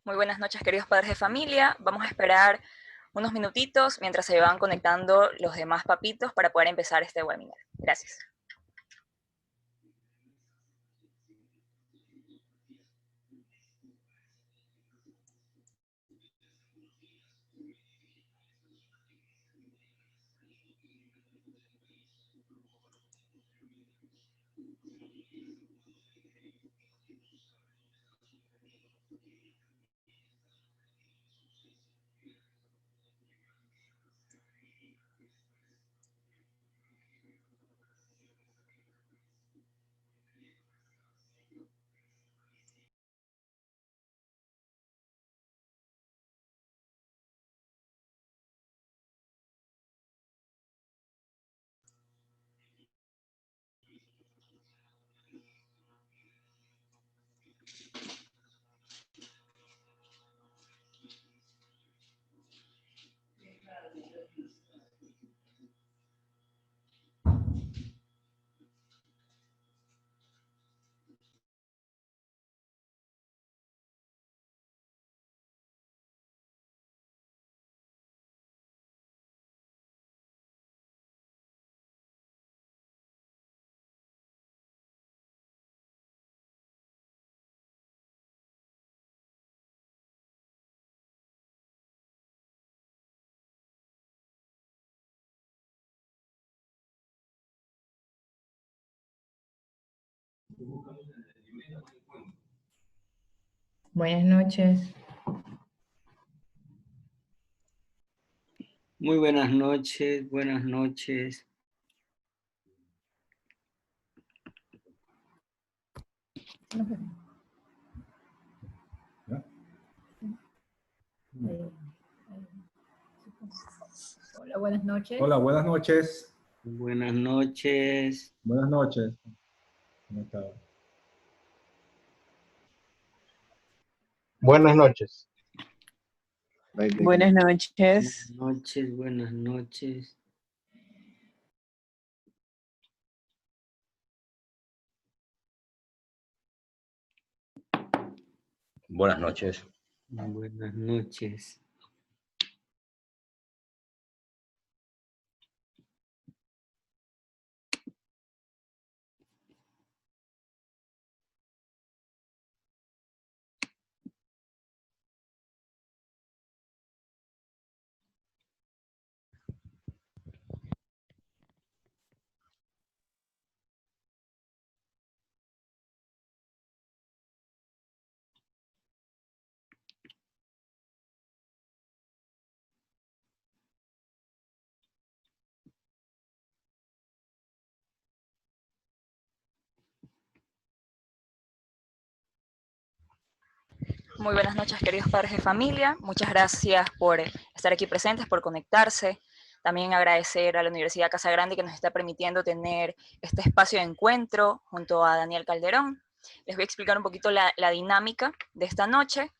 Muy buenas noches, queridos padres de familia. Vamos a esperar unos minutitos mientras se van conectando los demás papitos para poder empezar este webinar. Gracias. Buenas noches. Muy buenas noches, buenas noches. Hola, buenas noches. Hola, buenas noches. Buenas noches. Buenas noches. ¿Cómo está? Buenas noches. Buenas noches. Buenas noches, buenas noches. Buenas noches. Buenas noches. Muy buenas noches, queridos padres de familia. Muchas gracias por estar aquí presentes, por conectarse. También agradecer a la Universidad Casa Grande que nos está permitiendo tener este espacio de encuentro junto a Daniel Calderón. Les voy a explicar un poquito la dinámica de esta noche.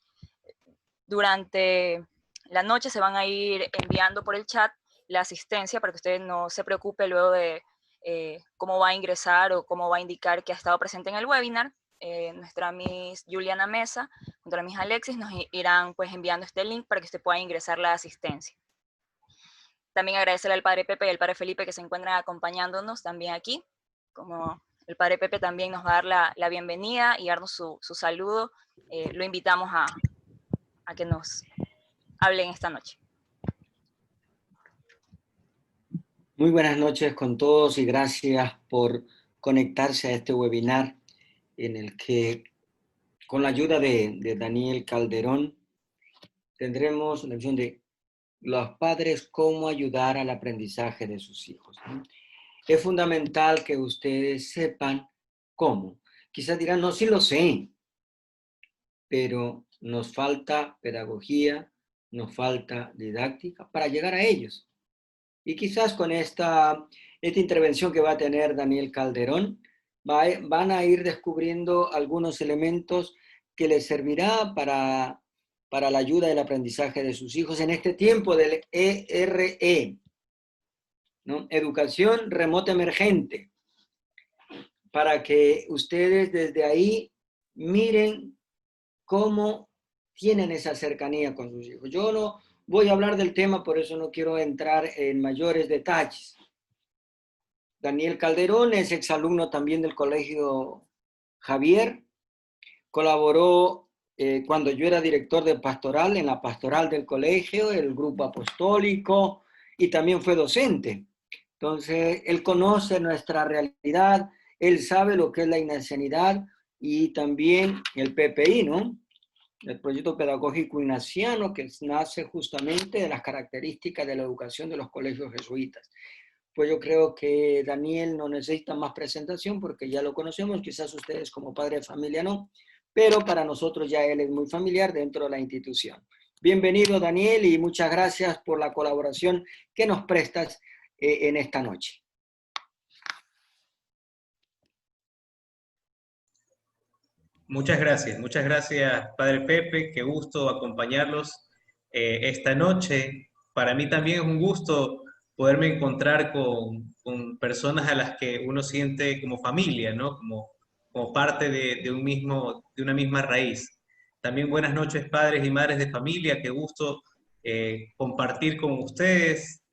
Durante la noche se van a ir enviando por el chat la asistencia para que usted no se preocupe luego de cómo va a ingresar o cómo va a indicar que ha estado presente en el webinar. Nuestra Miss Juliana Mesa junto a la Miss Alexis nos irán pues enviando este link para que usted pueda ingresar la asistencia. También agradecerle al padre Pepe y al padre Felipe que se encuentran acompañándonos también aquí. Como el padre Pepe también nos va a dar la bienvenida y darnos su saludo, lo invitamos a que nos hablen esta noche. Muy buenas noches con todos y gracias por conectarse a este webinar en el que, con la ayuda de Daniel Calderón, tendremos una visión de los padres, cómo ayudar al aprendizaje de sus hijos, ¿no? Es fundamental que ustedes sepan cómo. Quizás dirán, no, sí lo sé, pero nos falta pedagogía, nos falta didáctica para llegar a ellos. Y quizás con esta intervención que va a tener Daniel Calderón, van a ir descubriendo algunos elementos que les servirá para la ayuda del aprendizaje de sus hijos en este tiempo del ERE, ¿no? Educación remota emergente, para que ustedes desde ahí miren cómo tienen esa cercanía con sus hijos. Yo no voy a hablar del tema, por eso no quiero entrar en mayores detalles. Daniel Calderón es exalumno también del Colegio Javier, colaboró cuando yo era director de pastoral, en la pastoral del colegio, el grupo apostólico, y también fue docente. Entonces, él conoce nuestra realidad, él sabe lo que es la ignacianidad y también el PPI, ¿no? El proyecto pedagógico ignaciano, que nace justamente de las características de la educación de los colegios jesuitas. Pues yo creo que Daniel no necesita más presentación porque ya lo conocemos, quizás ustedes como padre de familia no, pero para nosotros ya él es muy familiar dentro de la institución. Bienvenido, Daniel, y muchas gracias por la colaboración que nos prestas en esta noche. Muchas gracias, Padre Pepe, qué gusto acompañarlos esta noche. Para mí también es un gusto poderme encontrar con personas a las que uno siente como familia, ¿no? Como parte de una misma raíz. También buenas noches, padres y madres de familia, qué gusto compartir con ustedes.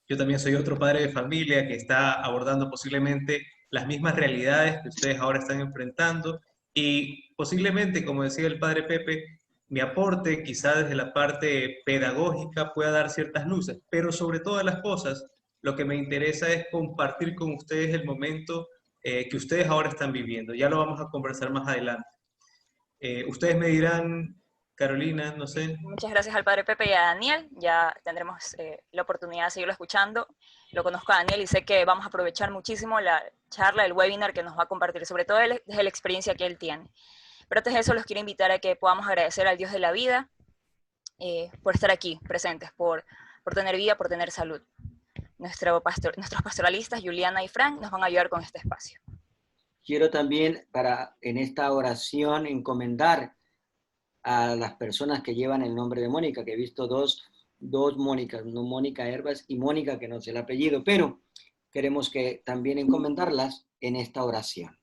Yo también soy otro padre de familia que está abordando posiblemente las mismas realidades que ustedes ahora están enfrentando y posiblemente, como decía el padre Pepe, mi aporte quizá desde la parte pedagógica pueda dar ciertas luces, pero sobre todas las cosas, lo que me interesa es compartir con ustedes el momento que ustedes ahora están viviendo. Ya lo vamos a conversar más adelante. Ustedes me dirán, Carolina, no sé. Muchas gracias al padre Pepe y a Daniel. Ya tendremos la oportunidad de seguirlo escuchando. Lo conozco a Daniel y sé que vamos a aprovechar muchísimo la charla, el webinar que nos va a compartir, sobre todo desde la experiencia que él tiene. Pero antes de eso los quiero invitar a que podamos agradecer al Dios de la vida por estar aquí presentes, por tener vida, por tener salud. Nuestros pastoralistas, Juliana y Frank, nos van a ayudar con este espacio. Quiero también en esta oración encomendar a las personas que llevan el nombre de Mónica, que he visto dos Mónicas, no Mónica Herbas y Mónica, que no sé el apellido, pero queremos que también encomendarlas en esta oración.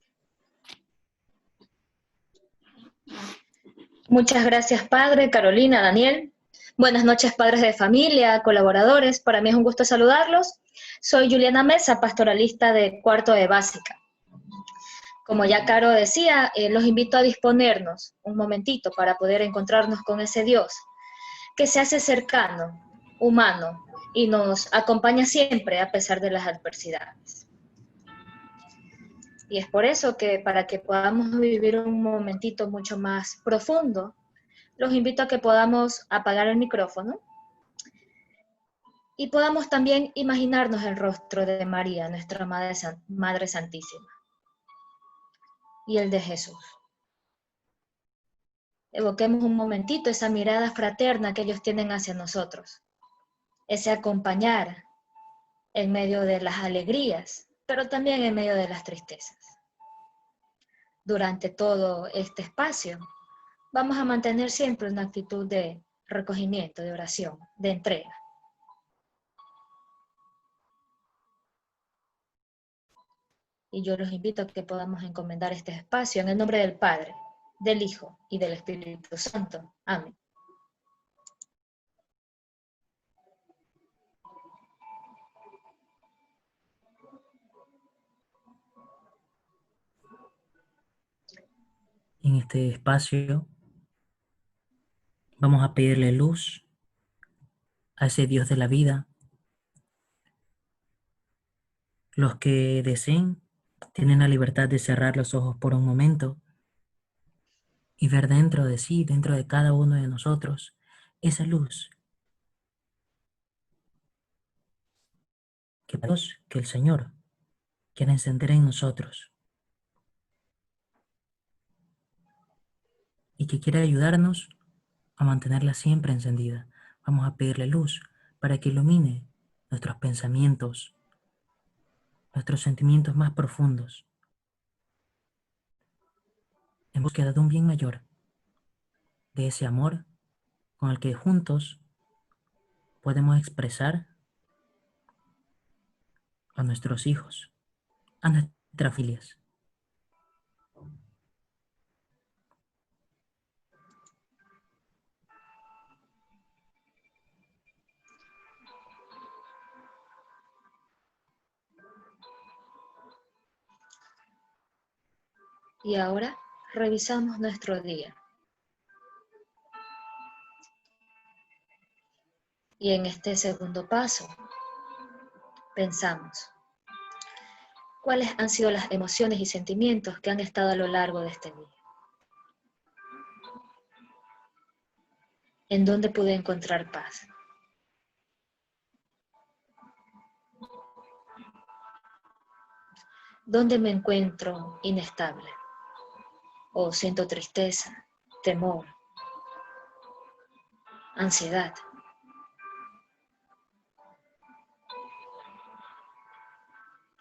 Muchas gracias, Padre, Carolina, Daniel. Buenas noches, padres de familia, colaboradores. Para mí es un gusto saludarlos. Soy Juliana Mesa, pastoralista de cuarto de básica. Como ya Caro decía, los invito a disponernos un momentito para poder encontrarnos con ese Dios que se hace cercano, humano y nos acompaña siempre a pesar de las adversidades. Y es por eso que para que podamos vivir un momentito mucho más profundo, los invito a que podamos apagar el micrófono y podamos también imaginarnos el rostro de María, nuestra Madre Santísima, y el de Jesús. Evoquemos un momentito esa mirada fraterna que ellos tienen hacia nosotros, ese acompañar en medio de las alegrías, pero también en medio de las tristezas. Durante todo este espacio, vamos a mantener siempre una actitud de recogimiento, de oración, de entrega. Y yo los invito a que podamos encomendar este espacio en el nombre del Padre, del Hijo y del Espíritu Santo. Amén. En este espacio vamos a pedirle luz a ese Dios de la vida. Los que deseen tienen la libertad de cerrar los ojos por un momento y ver dentro de sí, dentro de cada uno de nosotros, esa luz que el Señor quiere encender en nosotros y que quiere ayudarnos a mantenerla siempre encendida. Vamos a pedirle luz para que ilumine nuestros pensamientos, nuestros sentimientos más profundos, en búsqueda de un bien mayor, de ese amor con el que juntos podemos expresar a nuestros hijos, a nuestras familias. Y ahora revisamos nuestro día. Y en este segundo paso, pensamos, ¿cuáles han sido las emociones y sentimientos que han estado a lo largo de este día? ¿En dónde pude encontrar paz? ¿Dónde me encuentro inestable? ¿O siento tristeza, temor, ansiedad?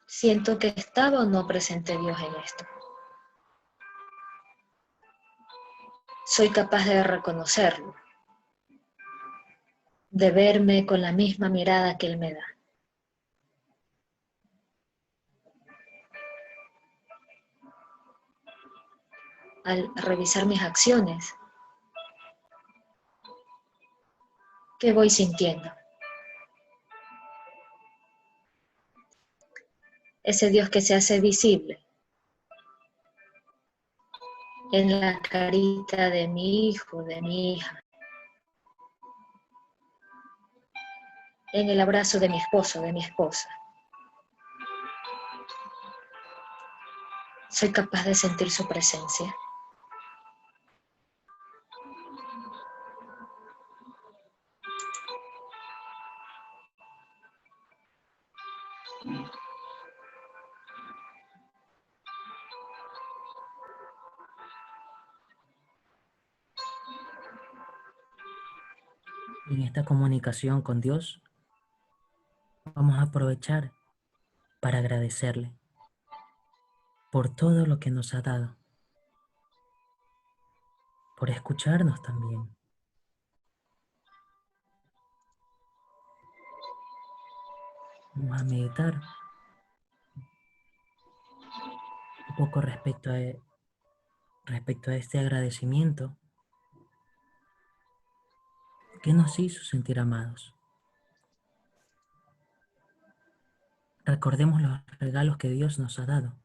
¿Siento que estaba o no presente Dios en esto? ¿Soy capaz de reconocerlo? De verme con la misma mirada que Él me da. Al revisar mis acciones, ¿qué voy sintiendo? Ese Dios que se hace visible en la carita de mi hijo, de mi hija, en el abrazo de mi esposo, de mi esposa. ¿Soy capaz de sentir su presencia? En esta comunicación con Dios, vamos a aprovechar para agradecerle por todo lo que nos ha dado, por escucharnos también. Vamos a meditar un poco respecto a este agradecimiento que nos hizo sentir amados. Recordemos los regalos que Dios nos ha dado,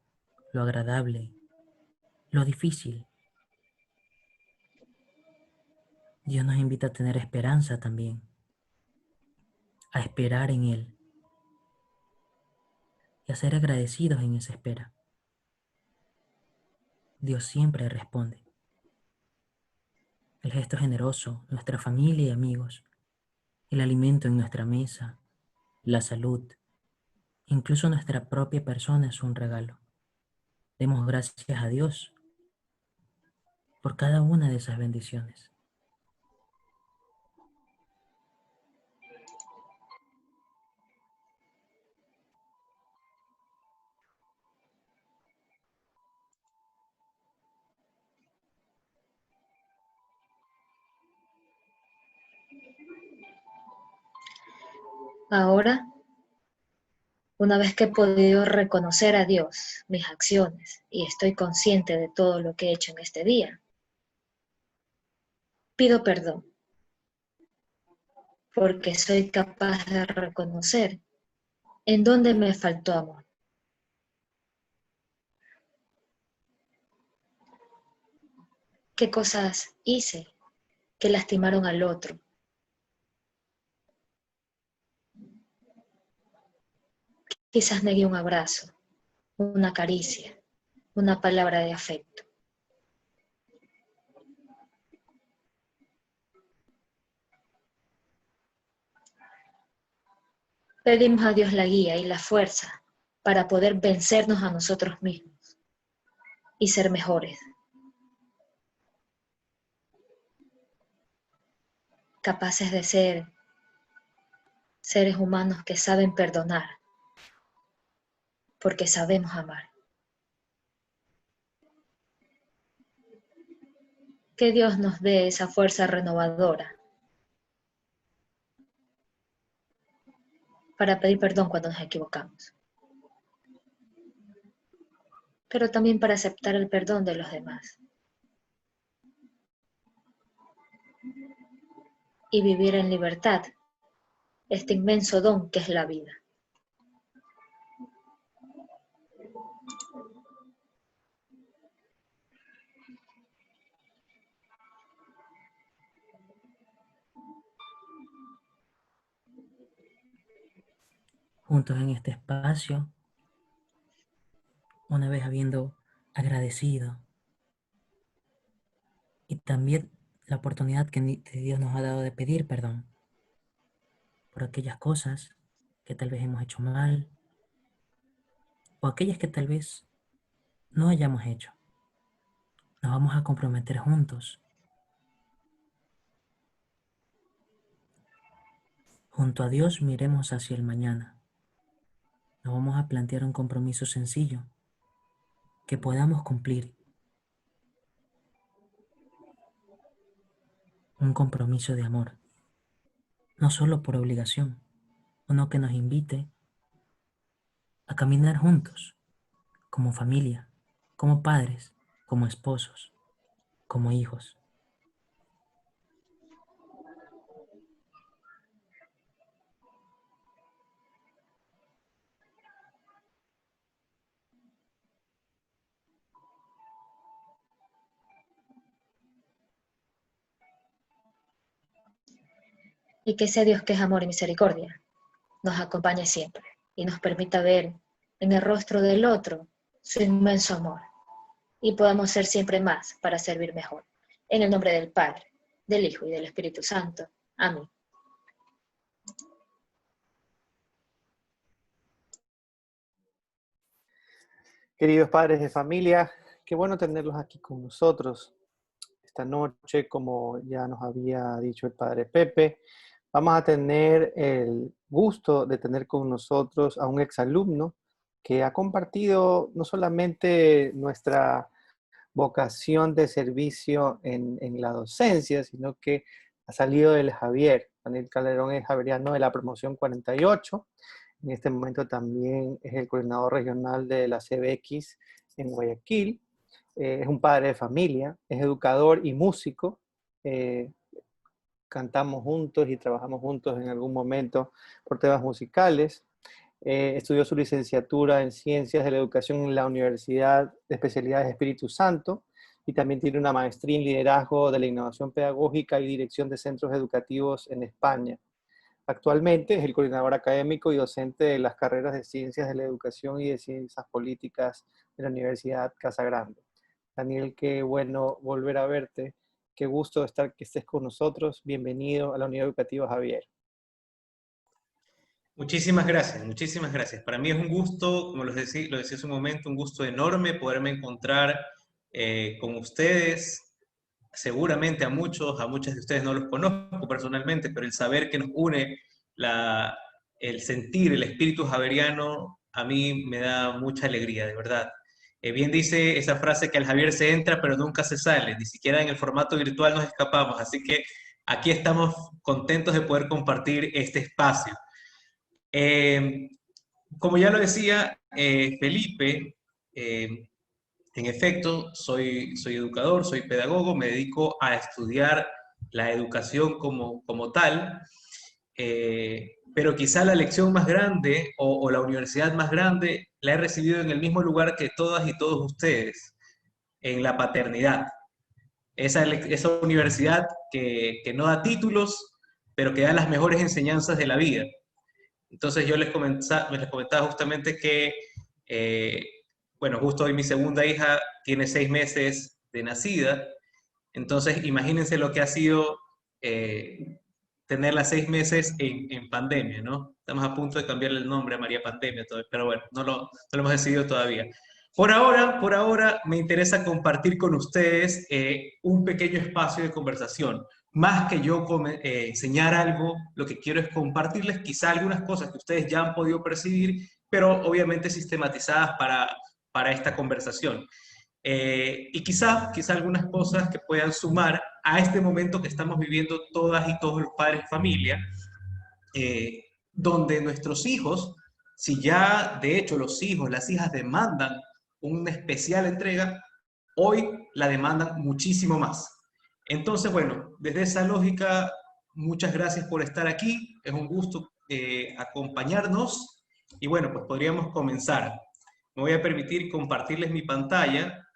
lo agradable, lo difícil. Dios nos invita a tener esperanza también, a esperar en Él y a ser agradecidos en esa espera. Dios siempre responde. El gesto generoso, nuestra familia y amigos, el alimento en nuestra mesa, la salud, incluso nuestra propia persona es un regalo. Demos gracias a Dios por cada una de esas bendiciones. Ahora, una vez que he podido reconocer a Dios, mis acciones, y estoy consciente de todo lo que he hecho en este día, pido perdón, porque soy capaz de reconocer en dónde me faltó amor. ¿Qué cosas hice que lastimaron al otro? Quizás negué un abrazo, una caricia, una palabra de afecto. Pedimos a Dios la guía y la fuerza para poder vencernos a nosotros mismos y ser mejores, capaces de ser seres humanos que saben perdonar, porque sabemos amar. Que Dios nos dé esa fuerza renovadora para pedir perdón cuando nos equivocamos, pero también para aceptar el perdón de los demás y vivir en libertad este inmenso don que es la vida. juntos en este espacio, una vez habiendo agradecido y también la oportunidad que Dios nos ha dado de pedir perdón por aquellas cosas que tal vez hemos hecho mal o aquellas que tal vez no hayamos hecho. Nos vamos a comprometer juntos. Junto a Dios miremos hacia el mañana. Nos vamos a plantear un compromiso sencillo que podamos cumplir. Un compromiso de amor. No solo por obligación, uno que nos invite a caminar juntos, como familia, como padres, como esposos, como hijos. Y que ese Dios que es amor y misericordia nos acompañe siempre y nos permita ver en el rostro del otro su inmenso amor y podamos ser siempre más para servir mejor. En el nombre del Padre, del Hijo y del Espíritu Santo. Amén. Queridos padres de familia, qué bueno tenerlos aquí con nosotros. Esta noche, como ya nos había dicho el padre Pepe, vamos a tener el gusto de tener con nosotros a un exalumno que ha compartido no solamente nuestra vocación de servicio en la docencia, sino que ha salido del Javier. Daniel Calderón es javeriano de la promoción 48. En este momento también es el coordinador regional de la CBX en Guayaquil. Es un padre de familia, es educador y músico. Cantamos juntos y trabajamos juntos en algún momento por temas musicales. Estudió su licenciatura en Ciencias de la Educación en la Universidad de Especialidades Espíritu Santo y también tiene una maestría en Liderazgo de la Innovación Pedagógica y Dirección de Centros Educativos en España. Actualmente es el coordinador académico y docente de las carreras de Ciencias de la Educación y de Ciencias Políticas de la Universidad Casa Grande. Daniel, qué bueno volver a verte. Qué gusto que estés con nosotros. Bienvenido a la Unidad Educativa Javier. Muchísimas gracias, muchísimas gracias. Para mí es un gusto, como lo decía hace un momento, un gusto enorme poderme encontrar con ustedes. Seguramente a muchas de ustedes no los conozco personalmente, pero el saber que nos une el sentir, el espíritu javeriano, a mí me da mucha alegría, de verdad. Bien dice esa frase que al Javier se entra, pero nunca se sale, ni siquiera en el formato virtual nos escapamos, así que aquí estamos contentos de poder compartir este espacio. Como ya lo decía Felipe, en efecto, soy educador, soy pedagogo, me dedico a estudiar la educación como tal, pero quizá la lección más grande o la universidad más grande la he recibido en el mismo lugar que todas y todos ustedes, en la paternidad. Esa universidad que no da títulos, pero que da las mejores enseñanzas de la vida. Entonces yo les comentaba justamente que, bueno, justo hoy mi segunda hija tiene 6 meses de nacida, entonces imagínense lo que ha sido tenerla 6 meses en pandemia, ¿no? Estamos a punto de cambiarle el nombre a María Pandemia, pero bueno, no lo hemos decidido todavía. Por ahora me interesa compartir con ustedes un pequeño espacio de conversación. Más que yo enseñar algo, lo que quiero es compartirles quizá algunas cosas que ustedes ya han podido percibir, pero obviamente sistematizadas para esta conversación. Y quizá algunas cosas que puedan sumar a este momento que estamos viviendo todas y todos los padres de familia, donde nuestros hijos, si ya de hecho los hijos, las hijas demandan una especial entrega, hoy la demandan muchísimo más. Entonces, bueno, desde esa lógica, muchas gracias por estar aquí. Es un gusto acompañarnos. Y bueno, pues podríamos comenzar. Me voy a permitir compartirles mi pantalla.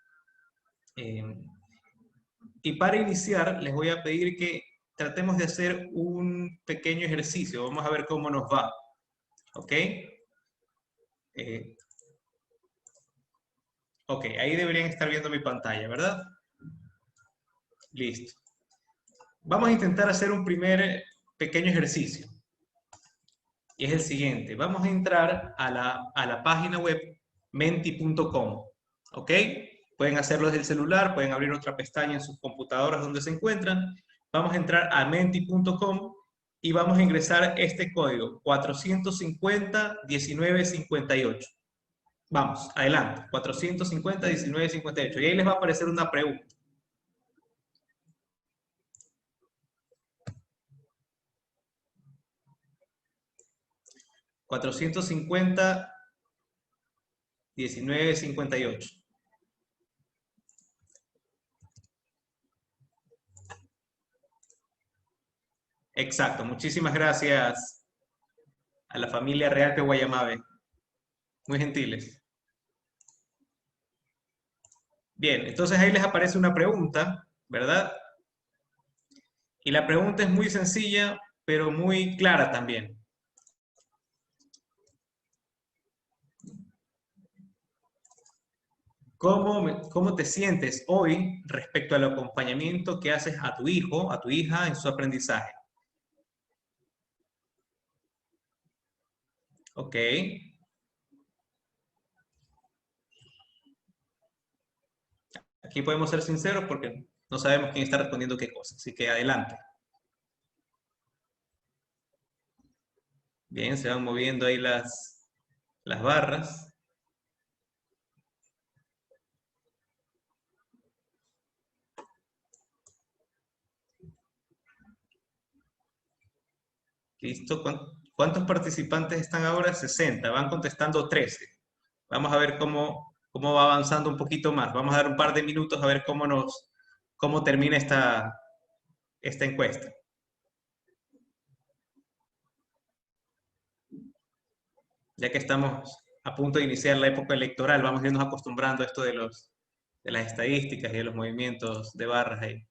Y para iniciar, les voy a pedir que tratemos de hacer un pequeño ejercicio. Vamos a ver cómo nos va. ¿Ok? Ok, ahí deberían estar viendo mi pantalla, ¿verdad? Listo. Vamos a intentar hacer un primer pequeño ejercicio. Y es el siguiente. Vamos a entrar a la página web menti.com. ¿Ok? Pueden hacerlo desde el celular, pueden abrir otra pestaña en sus computadoras donde se encuentran. Vamos a entrar a menti.com y vamos a ingresar este código, 450-1958. Vamos, adelante, 450-1958. Y ahí les va a aparecer una pregunta. $450-1958. Exacto, muchísimas gracias a la familia Real de Guayamabe. Muy gentiles. Bien, entonces ahí les aparece una pregunta, ¿verdad? Y la pregunta es muy sencilla, pero muy clara también. ¿Cómo te sientes hoy respecto al acompañamiento que haces a tu hijo, a tu hija en su aprendizaje? Ok. Aquí podemos ser sinceros porque no sabemos quién está respondiendo qué cosa, así que adelante. Bien, se van moviendo ahí las barras. ¿Listo? ¿Cuántos participantes están ahora? 60. Van contestando 13. Vamos a ver cómo va avanzando un poquito más. Vamos a dar un par de minutos a ver cómo termina esta encuesta. Ya que estamos a punto de iniciar la época electoral, vamos a irnos acostumbrando a esto de las estadísticas y de los movimientos de barras ahí.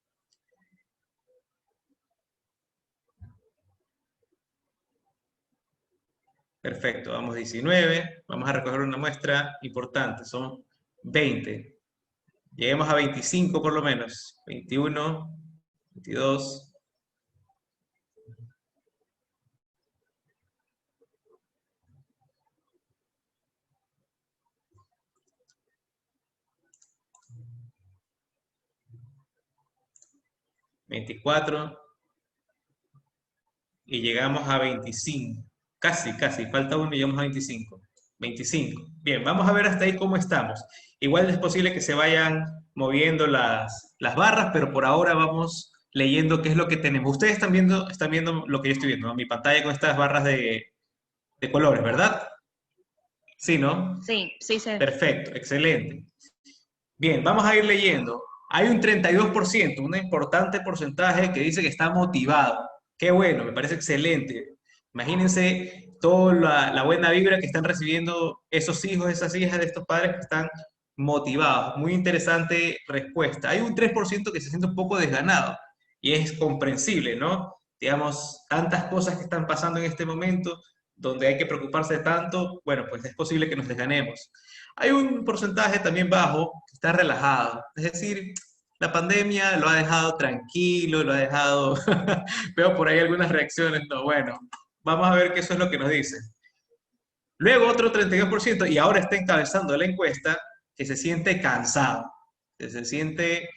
Perfecto, vamos 19, vamos a recoger una muestra importante, son 20. Lleguemos a 25 por lo menos, 21, 22. $24 y llegamos a 25. Casi, falta uno y llegamos a 25. 25. Bien, vamos a ver hasta ahí cómo estamos. Igual es posible que se vayan moviendo las barras, pero por ahora vamos leyendo qué es lo que tenemos. Ustedes están viendo lo que yo estoy viendo, ¿no? Mi pantalla con estas barras de colores, ¿verdad? Sí, ¿no? Sí, sí. Perfecto, excelente. Bien, vamos a ir leyendo. Hay un 32%, un importante porcentaje que dice que está motivado. Qué bueno, me parece excelente. Imagínense toda la buena vibra que están recibiendo esos hijos, esas hijas de estos padres que están motivados. Muy interesante respuesta. Hay un 3% que se siente un poco desganado y es comprensible, ¿no? Digamos, tantas cosas que están pasando en este momento donde hay que preocuparse tanto, bueno, pues es posible que nos desganemos. Hay un porcentaje también bajo que está relajado, es decir, la pandemia lo ha dejado tranquilo, lo ha dejado, veo por ahí algunas reacciones, no, bueno, vamos a ver qué eso es lo que nos dice. Luego otro 32%, y ahora está encabezando la encuesta, que se siente cansado, que se siente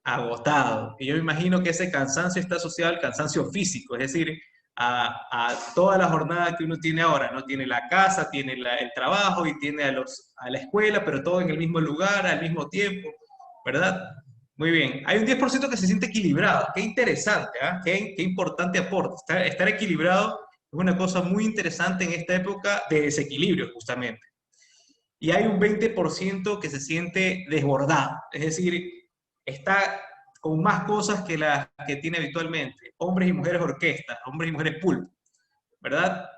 agotado. Y yo me imagino que ese cansancio está asociado al cansancio físico, es decir, a toda la jornada que uno tiene ahora, ¿no? Tiene la casa, tiene el trabajo y tiene a la escuela, pero todo en el mismo lugar, al mismo tiempo, ¿verdad? Muy bien. Hay un 10% que se siente equilibrado. Qué interesante, ¿eh? Qué importante aporte. Estar equilibrado es una cosa muy interesante en esta época de desequilibrio, justamente. Y hay un 20% que se siente desbordado, es decir, está con más cosas que las que tiene habitualmente. Hombres y mujeres orquestas, hombres y mujeres pulpo, ¿verdad?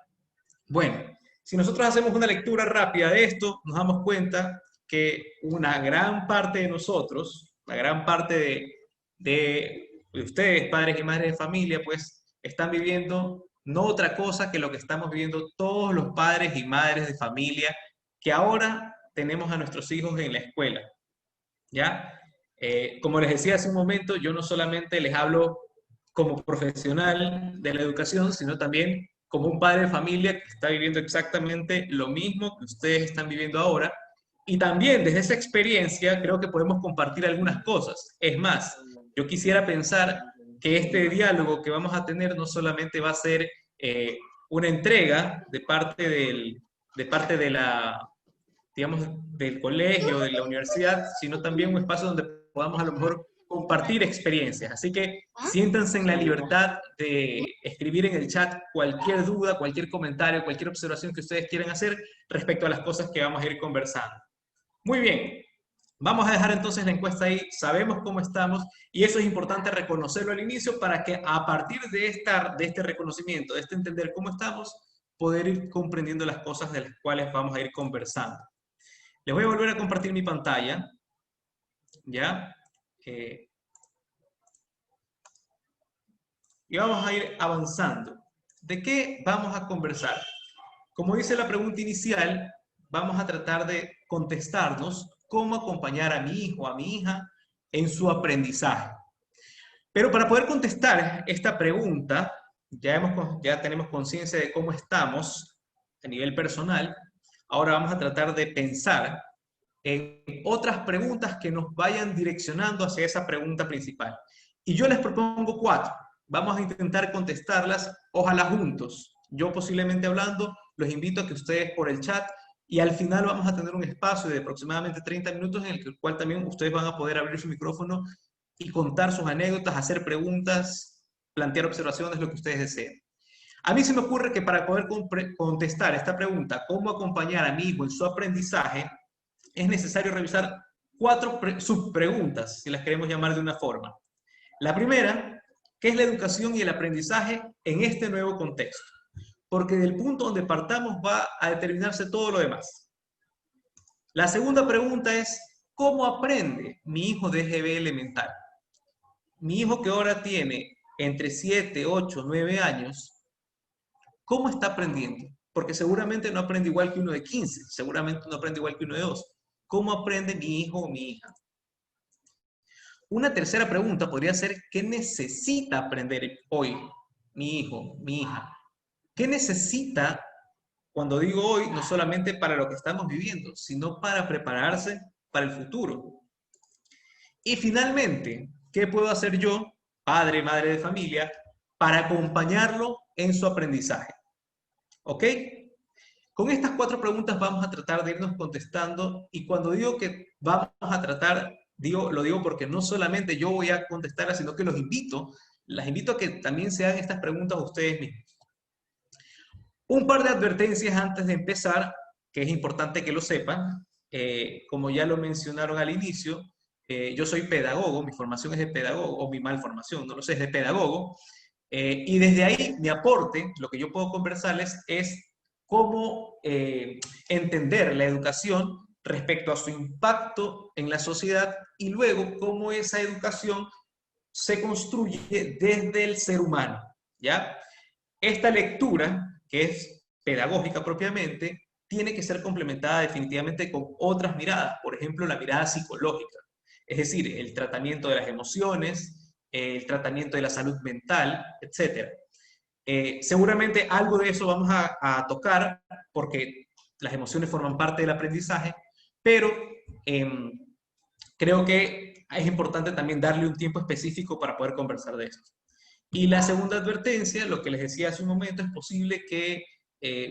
Bueno, si nosotros hacemos una lectura rápida de esto, nos damos cuenta que una gran parte de nosotros, la gran parte de ustedes, padres y madres de familia, pues están viviendo no otra cosa que lo que estamos viviendo todos los padres y madres de familia que ahora tenemos a nuestros hijos en la escuela, ¿ya? Como les decía hace un momento, yo no solamente les hablo como profesional de la educación, sino también como un padre de familia que está viviendo exactamente lo mismo que ustedes están viviendo ahora. Y también desde esa experiencia creo que podemos compartir algunas cosas. Es más, yo quisiera pensar que este diálogo que vamos a tener no solamente va a ser una entrega de parte de la, digamos, del colegio, de la universidad, sino también un espacio donde podamos a lo mejor compartir experiencias. Así que siéntanse en la libertad de escribir en el chat cualquier duda, cualquier comentario, cualquier observación que ustedes quieran hacer respecto a las cosas que vamos a ir conversando. Muy bien, vamos a dejar entonces la encuesta ahí, sabemos cómo estamos y eso es importante reconocerlo al inicio para que a partir de este reconocimiento, de este entender cómo estamos, poder ir comprendiendo las cosas de las cuales vamos a ir conversando. Les voy a volver a compartir mi pantalla, ¿ya? Y vamos a ir avanzando. ¿De qué vamos a conversar? Como dice la pregunta inicial, vamos a tratar de contestarnos cómo acompañar a mi hijo o a mi hija en su aprendizaje. Pero para poder contestar esta pregunta, ya tenemos conciencia de cómo estamos a nivel personal. Ahora vamos a tratar de pensar en otras preguntas que nos vayan direccionando hacia esa pregunta principal. Y yo les propongo 4. Vamos a intentar contestarlas, ojalá juntos. Yo posiblemente hablando, los invito a que ustedes por el chat, y al final vamos a tener un espacio de aproximadamente 30 minutos en el cual también ustedes van a poder abrir su micrófono y contar sus anécdotas, hacer preguntas, plantear observaciones, lo que ustedes deseen. A mí se me ocurre que para poder contestar esta pregunta, ¿cómo acompañar a mi hijo en su aprendizaje?, es necesario revisar 4 subpreguntas, si las queremos llamar de una forma. La primera, ¿qué es la educación y el aprendizaje en este nuevo contexto? Porque del punto donde partamos va a determinarse todo lo demás. La segunda pregunta es, ¿cómo aprende mi hijo de EGB elemental? Mi hijo que ahora tiene entre 7, 8, 9 años, ¿cómo está aprendiendo? Porque seguramente no aprende igual que uno de 15, seguramente no aprende igual que uno de 2. ¿Cómo aprende mi hijo o mi hija? Una tercera pregunta podría ser, ¿qué necesita aprender hoy mi hijo, mi hija? ¿Qué necesita, cuando digo hoy, no solamente para lo que estamos viviendo, sino para prepararse para el futuro? Y finalmente, ¿qué puedo hacer yo, padre, madre de familia, para acompañarlo en su aprendizaje? ¿Ok? Con estas 4 preguntas vamos a tratar de irnos contestando, y cuando digo que vamos a tratar, lo digo porque no solamente yo voy a contestarlas, sino que las invito a que también se hagan estas preguntas a ustedes mismos. Un par de advertencias antes de empezar, que es importante que lo sepan. Como ya lo mencionaron al inicio, yo soy pedagogo, mi formación es de pedagogo, o mi malformación, no lo sé, es de pedagogo, y desde ahí mi aporte, lo que yo puedo conversarles es cómo entender la educación respecto a su impacto en la sociedad y luego cómo esa educación se construye desde el ser humano, ¿ya? Esta lectura, que es pedagógica propiamente, tiene que ser complementada definitivamente con otras miradas, por ejemplo, la mirada psicológica, es decir, el tratamiento de las emociones, el tratamiento de la salud mental, etc. Seguramente algo de eso vamos a tocar, porque las emociones forman parte del aprendizaje, pero creo que es importante también darle un tiempo específico para poder conversar de esto. Y la segunda advertencia, lo que les decía hace un momento, es posible que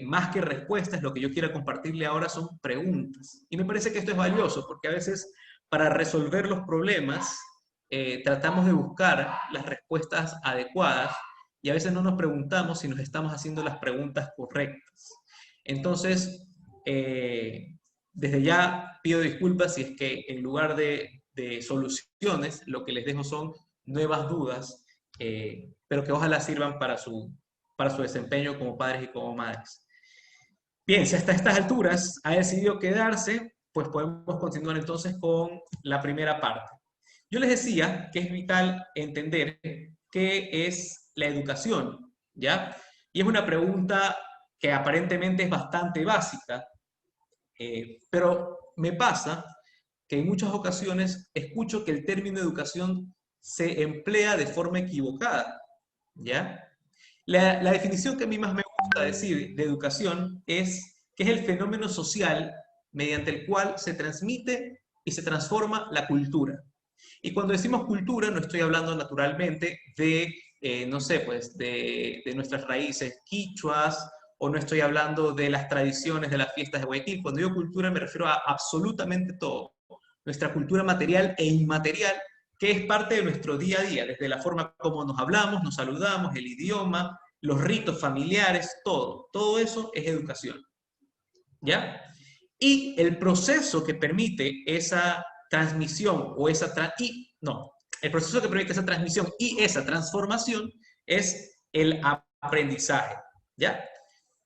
más que respuestas, lo que yo quiera compartirle ahora son preguntas. Y me parece que esto es valioso, porque a veces para resolver los problemas tratamos de buscar las respuestas adecuadas, y a veces no nos preguntamos si nos estamos haciendo las preguntas correctas. Entonces, desde ya pido disculpas si es que en lugar de soluciones, lo que les dejo son nuevas dudas, pero que ojalá sirvan para su desempeño como padres y como madres. Bien, si hasta estas alturas ha decidido quedarse, pues podemos continuar entonces con la primera parte. Yo les decía que es vital entender qué es la educación, ¿ya? Y es una pregunta que aparentemente es bastante básica, Pero me pasa que en muchas ocasiones escucho que el término educación se emplea de forma equivocada, ¿ya? La definición que a mí más me gusta decir de educación es que es el fenómeno social mediante el cual se transmite y se transforma la cultura. Y cuando decimos cultura, no estoy hablando naturalmente de, no sé, pues, de nuestras raíces quichuas, o no estoy hablando de las tradiciones de las fiestas de Guayaquil. Cuando digo cultura me refiero a absolutamente todo. Nuestra cultura material e inmaterial, que es parte de nuestro día a día, desde la forma como nos hablamos, nos saludamos, el idioma, los ritos familiares, todo. Todo eso es educación. ¿Ya? Y el proceso que permite esa transmisión o esa el proceso que permite esa transmisión y esa transformación es el aprendizaje, ¿ya?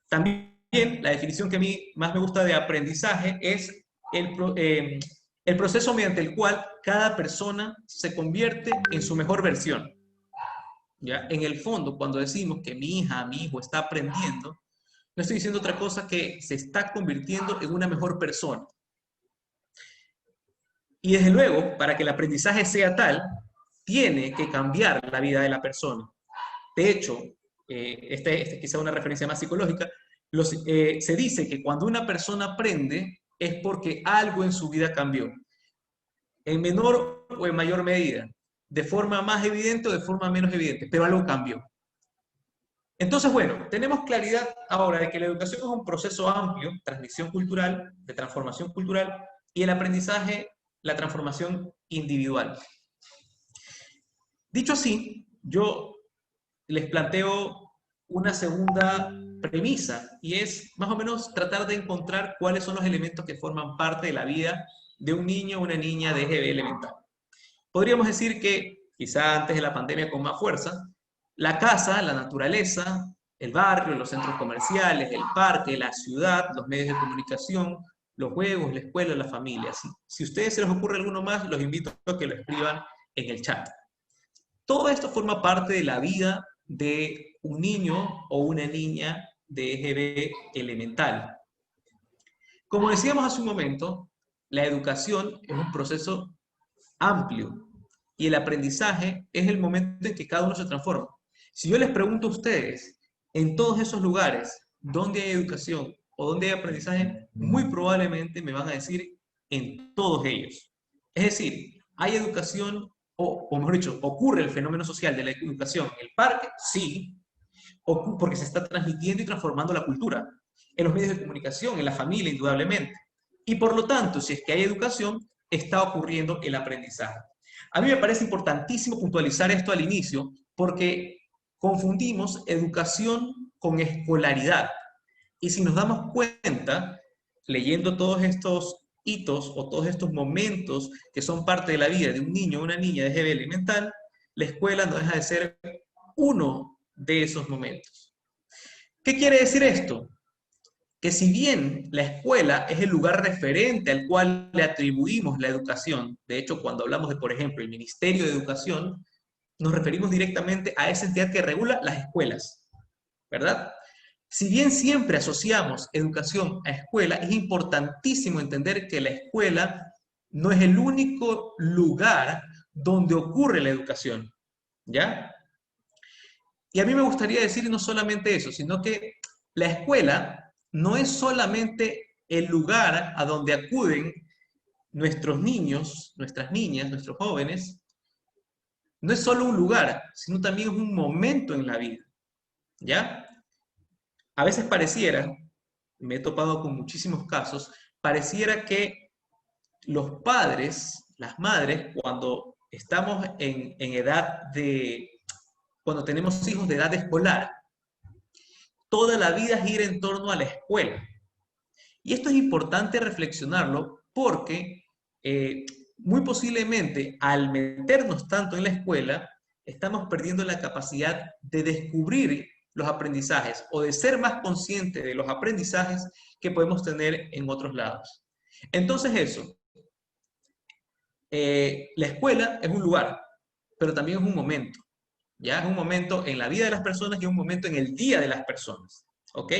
También la definición que a mí más me gusta de aprendizaje es el proceso mediante el cual cada persona se convierte en su mejor versión, ¿ya? En el fondo, cuando decimos que mi hija, mi hijo está aprendiendo, no estoy diciendo otra cosa que se está convirtiendo en una mejor persona. Y desde luego, para que el aprendizaje sea tal, tiene que cambiar la vida de la persona. De hecho, esta es quizá una referencia más psicológica, se dice que cuando una persona aprende es porque algo en su vida cambió, en menor o en mayor medida, de forma más evidente o de forma menos evidente, pero algo cambió. Entonces, bueno, tenemos claridad ahora de que la educación es un proceso amplio, transmisión cultural, de transformación cultural, y el aprendizaje, la transformación individual. Dicho así, yo les planteo una segunda premisa, y es más o menos tratar de encontrar cuáles son los elementos que forman parte de la vida de un niño o una niña de EGB elemental. Podríamos decir que, quizá antes de la pandemia con más fuerza, la casa, la naturaleza, el barrio, los centros comerciales, el parque, la ciudad, los medios de comunicación, los juegos, la escuela, la familia. Si a ustedes se les ocurre alguno más, los invito a que lo escriban en el chat. Todo esto forma parte de la vida de un niño o una niña de EGB elemental. Como decíamos hace un momento, la educación es un proceso amplio y el aprendizaje es el momento en que cada uno se transforma. Si yo les pregunto a ustedes, en todos esos lugares donde hay educación o donde hay aprendizaje, muy probablemente me van a decir en todos ellos. Es decir, hay educación, o mejor dicho, ocurre el fenómeno social de la educación en el parque, sí, porque se está transmitiendo y transformando la cultura, en los medios de comunicación, en la familia, indudablemente. Y por lo tanto, si es que hay educación, está ocurriendo el aprendizaje. A mí me parece importantísimo puntualizar esto al inicio, porque confundimos educación con escolaridad. Y si nos damos cuenta, leyendo todos estos hitos o todos estos momentos que son parte de la vida de un niño o una niña de EGB elemental, la escuela no deja de ser uno de esos momentos. ¿Qué quiere decir esto? Que si bien la escuela es el lugar referente al cual le atribuimos la educación, de hecho, cuando hablamos de, por ejemplo, el Ministerio de Educación, nos referimos directamente a esa entidad que regula las escuelas, ¿verdad? Si bien siempre asociamos educación a escuela, es importantísimo entender que la escuela no es el único lugar donde ocurre la educación, ¿ya? Y a mí me gustaría decir no solamente eso, sino que la escuela no es solamente el lugar a donde acuden nuestros niños, nuestras niñas, nuestros jóvenes. No es solo un lugar, sino también es un momento en la vida, ¿ya? A veces pareciera, me he topado con muchísimos casos, pareciera que los padres, las madres, cuando estamos en edad de, cuando tenemos hijos de edad escolar, toda la vida gira en torno a la escuela. Y esto es importante reflexionarlo porque muy posiblemente al meternos tanto en la escuela, estamos perdiendo la capacidad de descubrir los aprendizajes o de ser más conscientes de los aprendizajes que podemos tener en otros lados. Entonces eso, la escuela es un lugar, pero también es un momento. ¿Ya? Es un momento en la vida de las personas y un momento en el día de las personas. ¿Ok?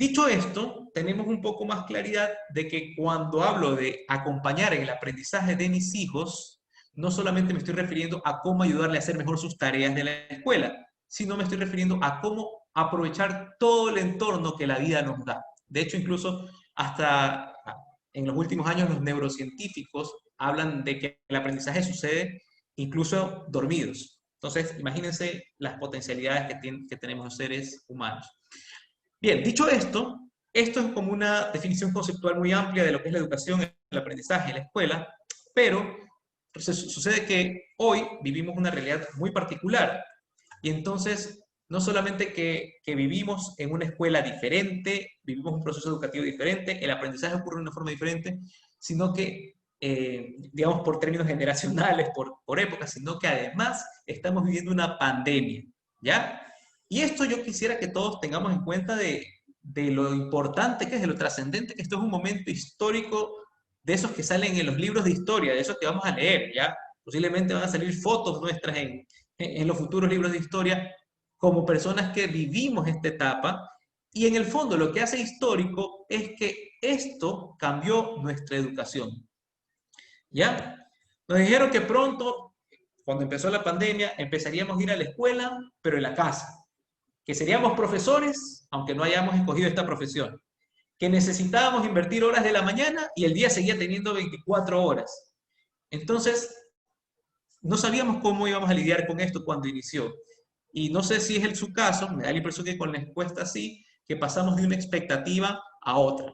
Dicho esto, tenemos un poco más claridad de que cuando hablo de acompañar en el aprendizaje de mis hijos, no solamente me estoy refiriendo a cómo ayudarle a hacer mejor sus tareas de la escuela, sino me estoy refiriendo a cómo aprovechar todo el entorno que la vida nos da. De hecho, incluso hasta en los últimos años los neurocientíficos hablan de que el aprendizaje sucede incluso dormidos. Entonces, imagínense las potencialidades que tenemos los seres humanos. Bien, dicho esto, esto es como una definición conceptual muy amplia de lo que es la educación, el aprendizaje en la escuela, pero sucede que hoy vivimos una realidad muy particular. Y entonces, no solamente que vivimos en una escuela diferente, vivimos un proceso educativo diferente, el aprendizaje ocurre de una forma diferente, sino que, digamos, por términos generacionales, por épocas, sino que además estamos viviendo una pandemia, ¿ya? Y esto yo quisiera que todos tengamos en cuenta de lo importante que es, de lo trascendente que esto es un momento histórico de esos que salen en los libros de historia, de esos que vamos a leer, ¿ya? Posiblemente van a salir fotos nuestras en los futuros libros de historia como personas que vivimos esta etapa, y en el fondo lo que hace histórico es que esto cambió nuestra educación, ¿ya? Nos dijeron que pronto, cuando empezó la pandemia, empezaríamos a ir a la escuela, pero en la casa, que seríamos profesores, aunque no hayamos escogido esta profesión, que necesitábamos invertir horas de la mañana y el día seguía teniendo 24 horas. Entonces, no sabíamos cómo íbamos a lidiar con esto cuando inició. Y no sé si es su caso, me da la impresión que con la encuesta sí, que pasamos de una expectativa a otra.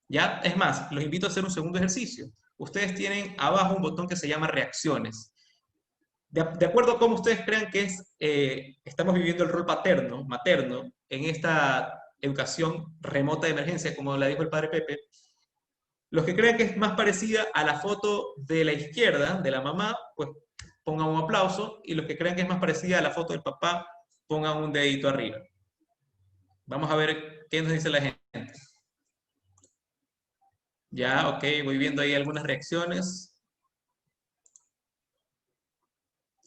¿Ya? Es más, los invito a hacer un segundo ejercicio. Ustedes tienen abajo un botón que se llama reacciones. De acuerdo a cómo ustedes crean que estamos viviendo el rol materno, en esta educación remota de emergencia, como la dijo el padre Pepe, los que crean que es más parecida a la foto de la izquierda, de la mamá, pues pongan un aplauso, y los que crean que es más parecida a la foto del papá, pongan un dedito arriba. Vamos a ver qué nos dice la gente. Ya, ok, voy viendo ahí algunas reacciones.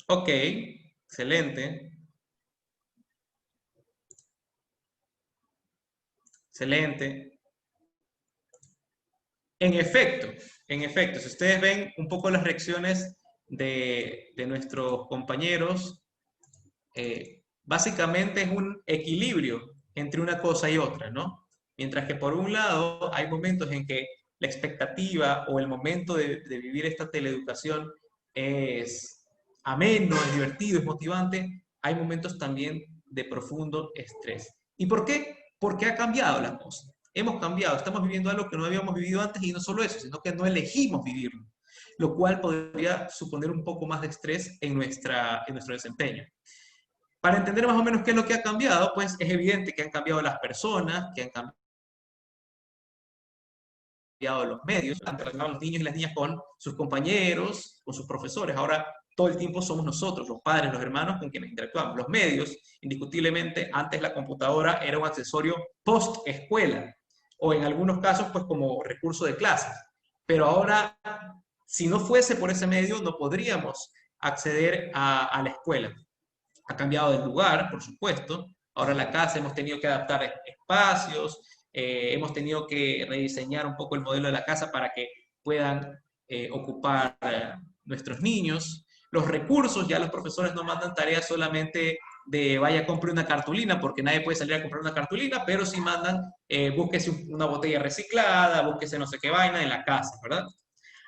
Ok, excelente. Excelente. En efecto, si ustedes ven un poco las reacciones de nuestros compañeros, básicamente es un equilibrio entre una cosa y otra, ¿no? Mientras que por un lado hay momentos en que la expectativa o el momento de vivir esta teleeducación es ameno, es divertido, es motivante, hay momentos también de profundo estrés. ¿Y por qué? Porque ha cambiado la cosa. Hemos cambiado, estamos viviendo algo que no habíamos vivido antes, y no solo eso, sino que no elegimos vivirlo, lo cual podría suponer un poco más de estrés en nuestro desempeño. Para entender más o menos qué es lo que ha cambiado, pues es evidente que han cambiado las personas, que han cambiado los medios, han relacionado a los niños y las niñas con sus compañeros, con sus profesores. Ahora todo el tiempo somos nosotros, los padres, los hermanos, con quienes interactuamos. Los medios, indiscutiblemente, antes la computadora era un accesorio post-escuela, o en algunos casos, pues como recurso de clases. Pero ahora, si no fuese por ese medio, no podríamos acceder a la escuela. Ha cambiado de lugar, por supuesto. Ahora la casa hemos tenido que adaptar espacios, hemos tenido que rediseñar un poco el modelo de la casa para que puedan ocupar nuestros niños. Los recursos, ya los profesores no mandan tareas solamente de vaya, compre una cartulina, porque nadie puede salir a comprar una cartulina, pero sí mandan, búsquese una botella reciclada, búsquese no sé qué vaina en la casa, ¿verdad?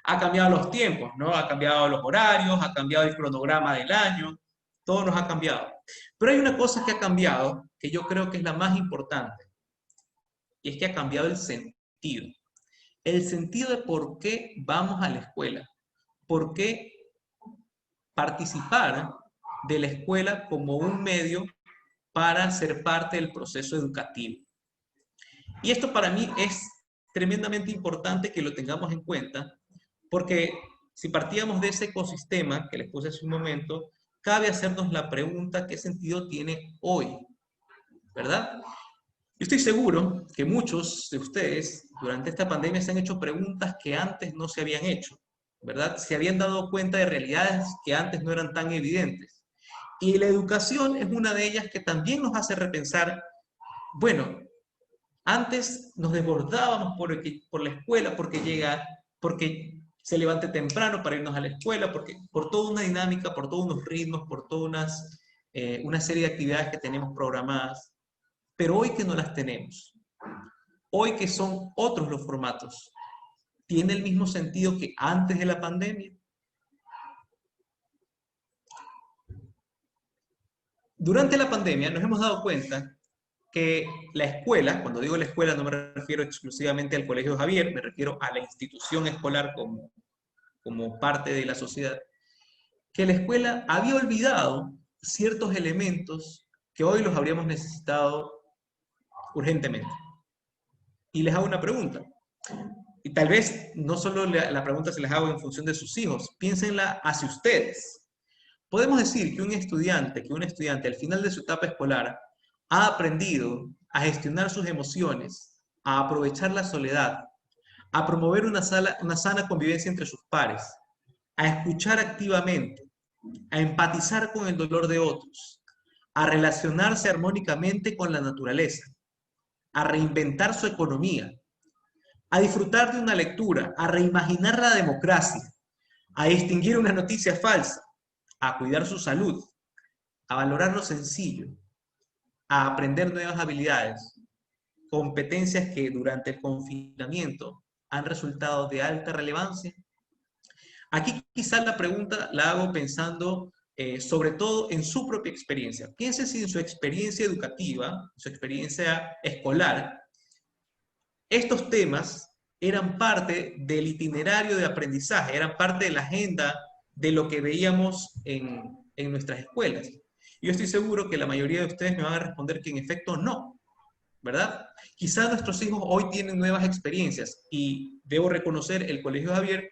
Ha cambiado los tiempos, ¿no? Ha cambiado los horarios, ha cambiado el cronograma del año, todo nos ha cambiado. Pero hay una cosa que ha cambiado, que yo creo que es la más importante, y es que ha cambiado el sentido. El sentido de por qué vamos a la escuela, por qué participar de la escuela como un medio para ser parte del proceso educativo. Y esto para mí es tremendamente importante que lo tengamos en cuenta, porque si partíamos de ese ecosistema que les puse hace un momento, cabe hacernos la pregunta: ¿qué sentido tiene hoy? ¿Verdad? Yo estoy seguro que muchos de ustedes durante esta pandemia se han hecho preguntas que antes no se habían hecho, ¿verdad? Se habían dado cuenta de realidades que antes no eran tan evidentes. Y la educación es una de ellas que también nos hace repensar, bueno, Antes nos desbordábamos por la escuela, porque se levante temprano para irnos a la escuela, por toda una dinámica, por todos unos ritmos, por todas una serie de actividades que tenemos programadas. Pero hoy que no las tenemos, hoy que son otros los formatos, ¿tiene el mismo sentido que antes de la pandemia? Durante la pandemia nos hemos dado cuenta que la escuela, cuando digo la escuela no me refiero exclusivamente al Colegio Javier, me refiero a la institución escolar como parte de la sociedad, que la escuela había olvidado ciertos elementos que hoy los habríamos necesitado urgentemente. Y les hago una pregunta. Y tal vez no solo la pregunta se les hago en función de sus hijos, piénsenla hacia ustedes. Podemos decir que un estudiante al final de su etapa escolar ha aprendido a gestionar sus emociones, a aprovechar la soledad, a promover una sana convivencia entre sus pares, a escuchar activamente, a empatizar con el dolor de otros, a relacionarse armónicamente con la naturaleza, a reinventar su economía, a disfrutar de una lectura, a reimaginar la democracia, a distinguir una noticia falsa, a cuidar su salud, a valorar lo sencillo, a aprender nuevas habilidades, competencias que durante el confinamiento han resultado de alta relevancia. Aquí quizás la pregunta la hago pensando sobre todo en su propia experiencia. Piense si en su experiencia educativa, su experiencia escolar, estos temas eran parte del itinerario de aprendizaje, eran parte de la agenda de lo que veíamos en nuestras escuelas. Yo estoy seguro que la mayoría de ustedes me van a responder que en efecto no, ¿verdad? Quizás nuestros hijos hoy tienen nuevas experiencias y debo reconocer, el Colegio Javier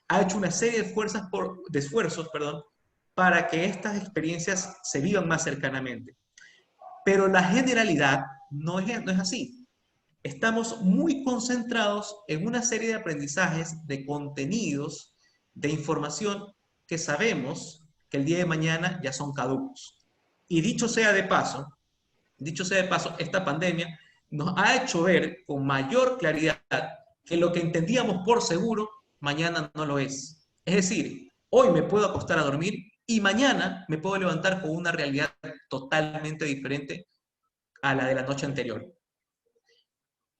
ha hecho una serie de esfuerzos, para que estas experiencias se vivan más cercanamente. Pero la generalidad no es así. Estamos muy concentrados en una serie de aprendizajes, de contenidos, de información que sabemos que el día de mañana ya son caducos. Y dicho sea de paso, esta pandemia nos ha hecho ver con mayor claridad que lo que entendíamos por seguro, mañana no lo es. Es decir, hoy me puedo acostar a dormir y mañana me puedo levantar con una realidad totalmente diferente a la de la noche anterior.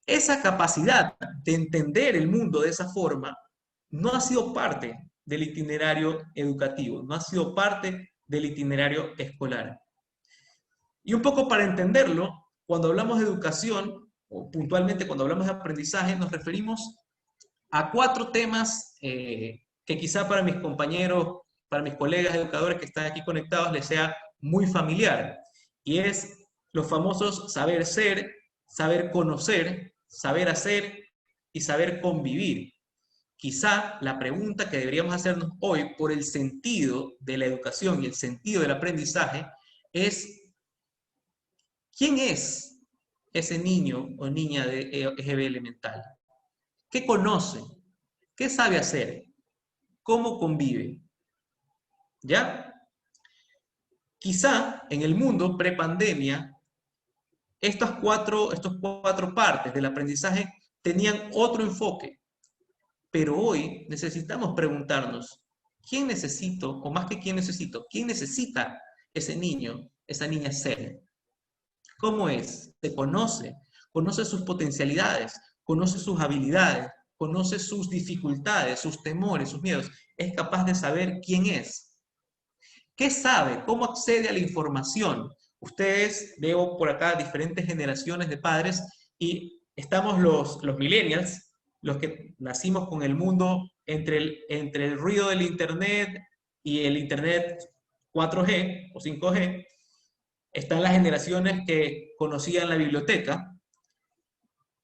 Esa capacidad de entender el mundo de esa forma no ha sido parte del itinerario educativo, no ha sido parte del itinerario escolar. Y un poco para entenderlo, cuando hablamos de educación, o puntualmente cuando hablamos de aprendizaje, nos referimos a 4 temas que quizá para mis compañeros, para mis colegas educadores que están aquí conectados les sea muy familiar. Y es los famosos saber ser, saber conocer, saber hacer y saber convivir. Quizá la pregunta que deberíamos hacernos hoy por el sentido de la educación y el sentido del aprendizaje es: ¿quién es ese niño o niña de EGB elemental? ¿Qué conoce? ¿Qué sabe hacer? ¿Cómo convive? ¿Ya? Quizá en el mundo prepandemia estas cuatro partes del aprendizaje tenían otro enfoque, pero hoy necesitamos preguntarnos, ¿quién necesito, o más que quién necesito, quién necesita ese niño, esa niña ser? ¿Cómo es? ¿Se conoce? ¿Conoce sus potencialidades? ¿Conoce sus habilidades? ¿Conoce sus dificultades, sus temores, sus miedos? ¿Es capaz de saber quién es? ¿Qué sabe? ¿Cómo accede a la información? Ustedes, veo por acá diferentes generaciones de padres y estamos los millennials, los que nacimos con el mundo entre el ruido del internet y el internet 4G o 5G. Están las generaciones que conocían la biblioteca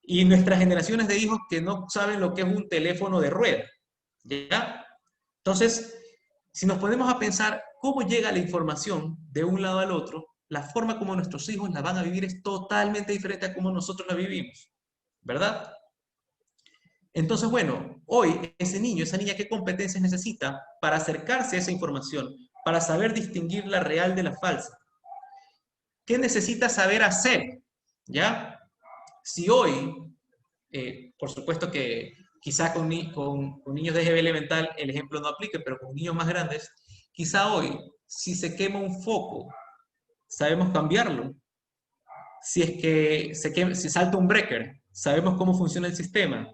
y nuestras generaciones de hijos que no saben lo que es un teléfono de rueda. ¿Ya? Entonces, si nos ponemos a pensar cómo llega la información de un lado al otro, la forma como nuestros hijos la van a vivir es totalmente diferente a cómo nosotros la vivimos, ¿verdad? Entonces, bueno, hoy ese niño, esa niña, ¿qué competencias necesita para acercarse a esa información, para saber distinguir la real de la falsa? ¿Qué necesita saber hacer? ¿Ya? Si hoy, por supuesto que quizá con niños de EGB elemental el ejemplo no aplique, pero con niños más grandes, quizá hoy, si se quema un foco, sabemos cambiarlo. Si es que si salta un breaker, sabemos cómo funciona el sistema.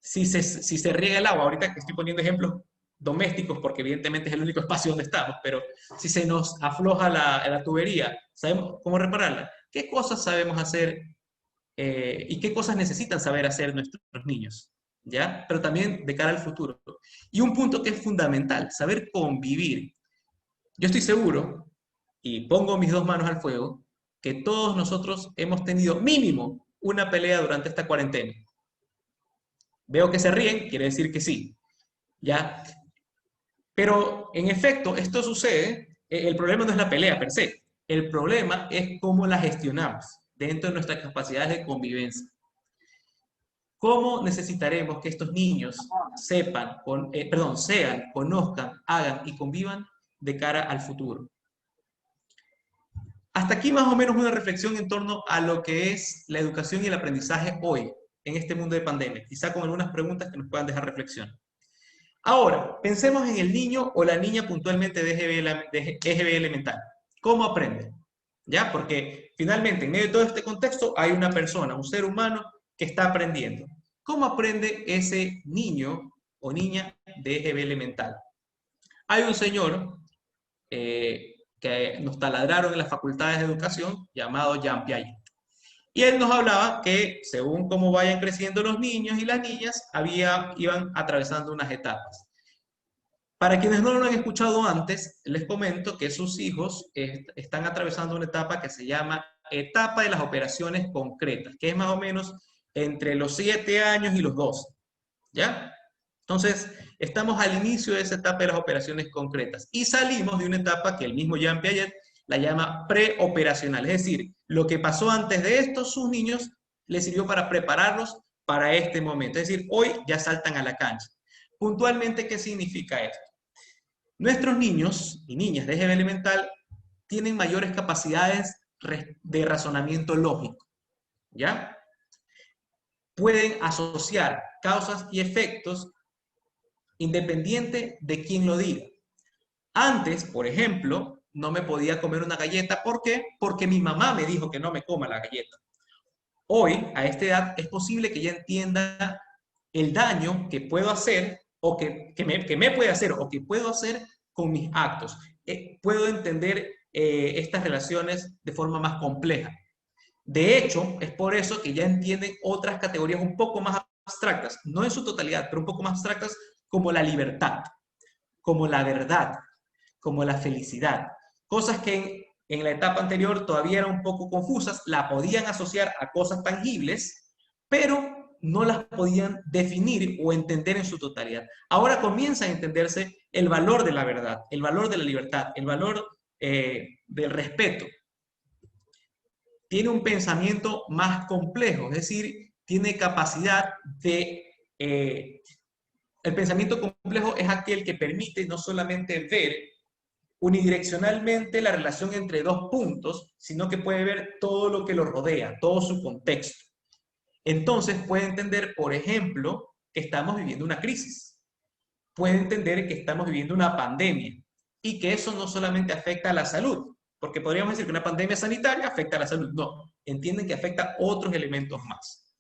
Si se riega el agua, ahorita que estoy poniendo ejemplos domésticos, porque evidentemente es el único espacio donde estamos, pero si se nos afloja la tubería, ¿sabemos cómo repararla? ¿Qué cosas sabemos hacer y qué cosas necesitan saber hacer nuestros niños? ¿Ya? Pero también de cara al futuro. Y un punto que es fundamental, saber convivir. Yo estoy seguro, y pongo mis dos manos al fuego, que todos nosotros hemos tenido mínimo una pelea durante esta cuarentena. Veo que se ríen, quiere decir que sí. ¿Ya? Pero, en efecto, esto sucede, el problema no es la pelea per se, el problema es cómo la gestionamos dentro de nuestras capacidades de convivencia. ¿Cómo necesitaremos que estos niños sean, conozcan, hagan y convivan de cara al futuro? Hasta aquí más o menos una reflexión en torno a lo que es la educación y el aprendizaje hoy, en este mundo de pandemia, quizá con algunas preguntas que nos puedan dejar reflexión. Ahora, pensemos en el niño o la niña puntualmente de EGB elemental. ¿Cómo aprende? ¿Ya? Porque finalmente, en medio de todo este contexto, hay una persona, un ser humano que está aprendiendo. ¿Cómo aprende ese niño o niña de EGB elemental? Hay un señor que nos taladraron en las facultades de educación llamado Jean Piaget. Y él nos hablaba que según cómo vayan creciendo los niños y las niñas, iban atravesando unas etapas. Para quienes no lo han escuchado antes, les comento que sus hijos están atravesando una etapa que se llama etapa de las operaciones concretas, que es más o menos entre los 7 años y los 12. ¿Ya? Entonces, estamos al inicio de esa etapa de las operaciones concretas y salimos de una etapa que el mismo Jean Piaget la llama preoperacional, es decir, lo que pasó antes de esto, sus niños les sirvió para prepararlos para este momento, es decir, hoy ya saltan a la cancha. Puntualmente, ¿qué significa esto? Nuestros niños y niñas de EGB elemental tienen mayores capacidades de razonamiento lógico, ¿ya? Pueden asociar causas y efectos independiente de quién lo diga. Antes, por ejemplo, no me podía comer una galleta. ¿Por qué? Porque mi mamá me dijo que no me coma la galleta. Hoy, a esta edad, es posible que ya entienda el daño que puedo hacer o que me puede hacer o que puedo hacer con mis actos. Puedo entender estas relaciones de forma más compleja. De hecho, es por eso que ya entienden otras categorías un poco más abstractas, no en su totalidad, pero un poco más abstractas, como la libertad, como la verdad, como la felicidad. Cosas que en la etapa anterior todavía eran un poco confusas, la podían asociar a cosas tangibles, pero no las podían definir o entender en su totalidad. Ahora comienza a entenderse el valor de la verdad, el valor de la libertad, el valor del respeto. Tiene un pensamiento más complejo, es decir, tiene capacidad de... el pensamiento complejo es aquel que permite no solamente ver unidireccionalmente la relación entre dos puntos, sino que puede ver todo lo que lo rodea, todo su contexto. Entonces puede entender, por ejemplo, que estamos viviendo una crisis. Puede entender que estamos viviendo una pandemia y que eso no solamente afecta a la salud, porque podríamos decir que una pandemia sanitaria afecta a la salud. No, entienden que afecta a otros elementos más.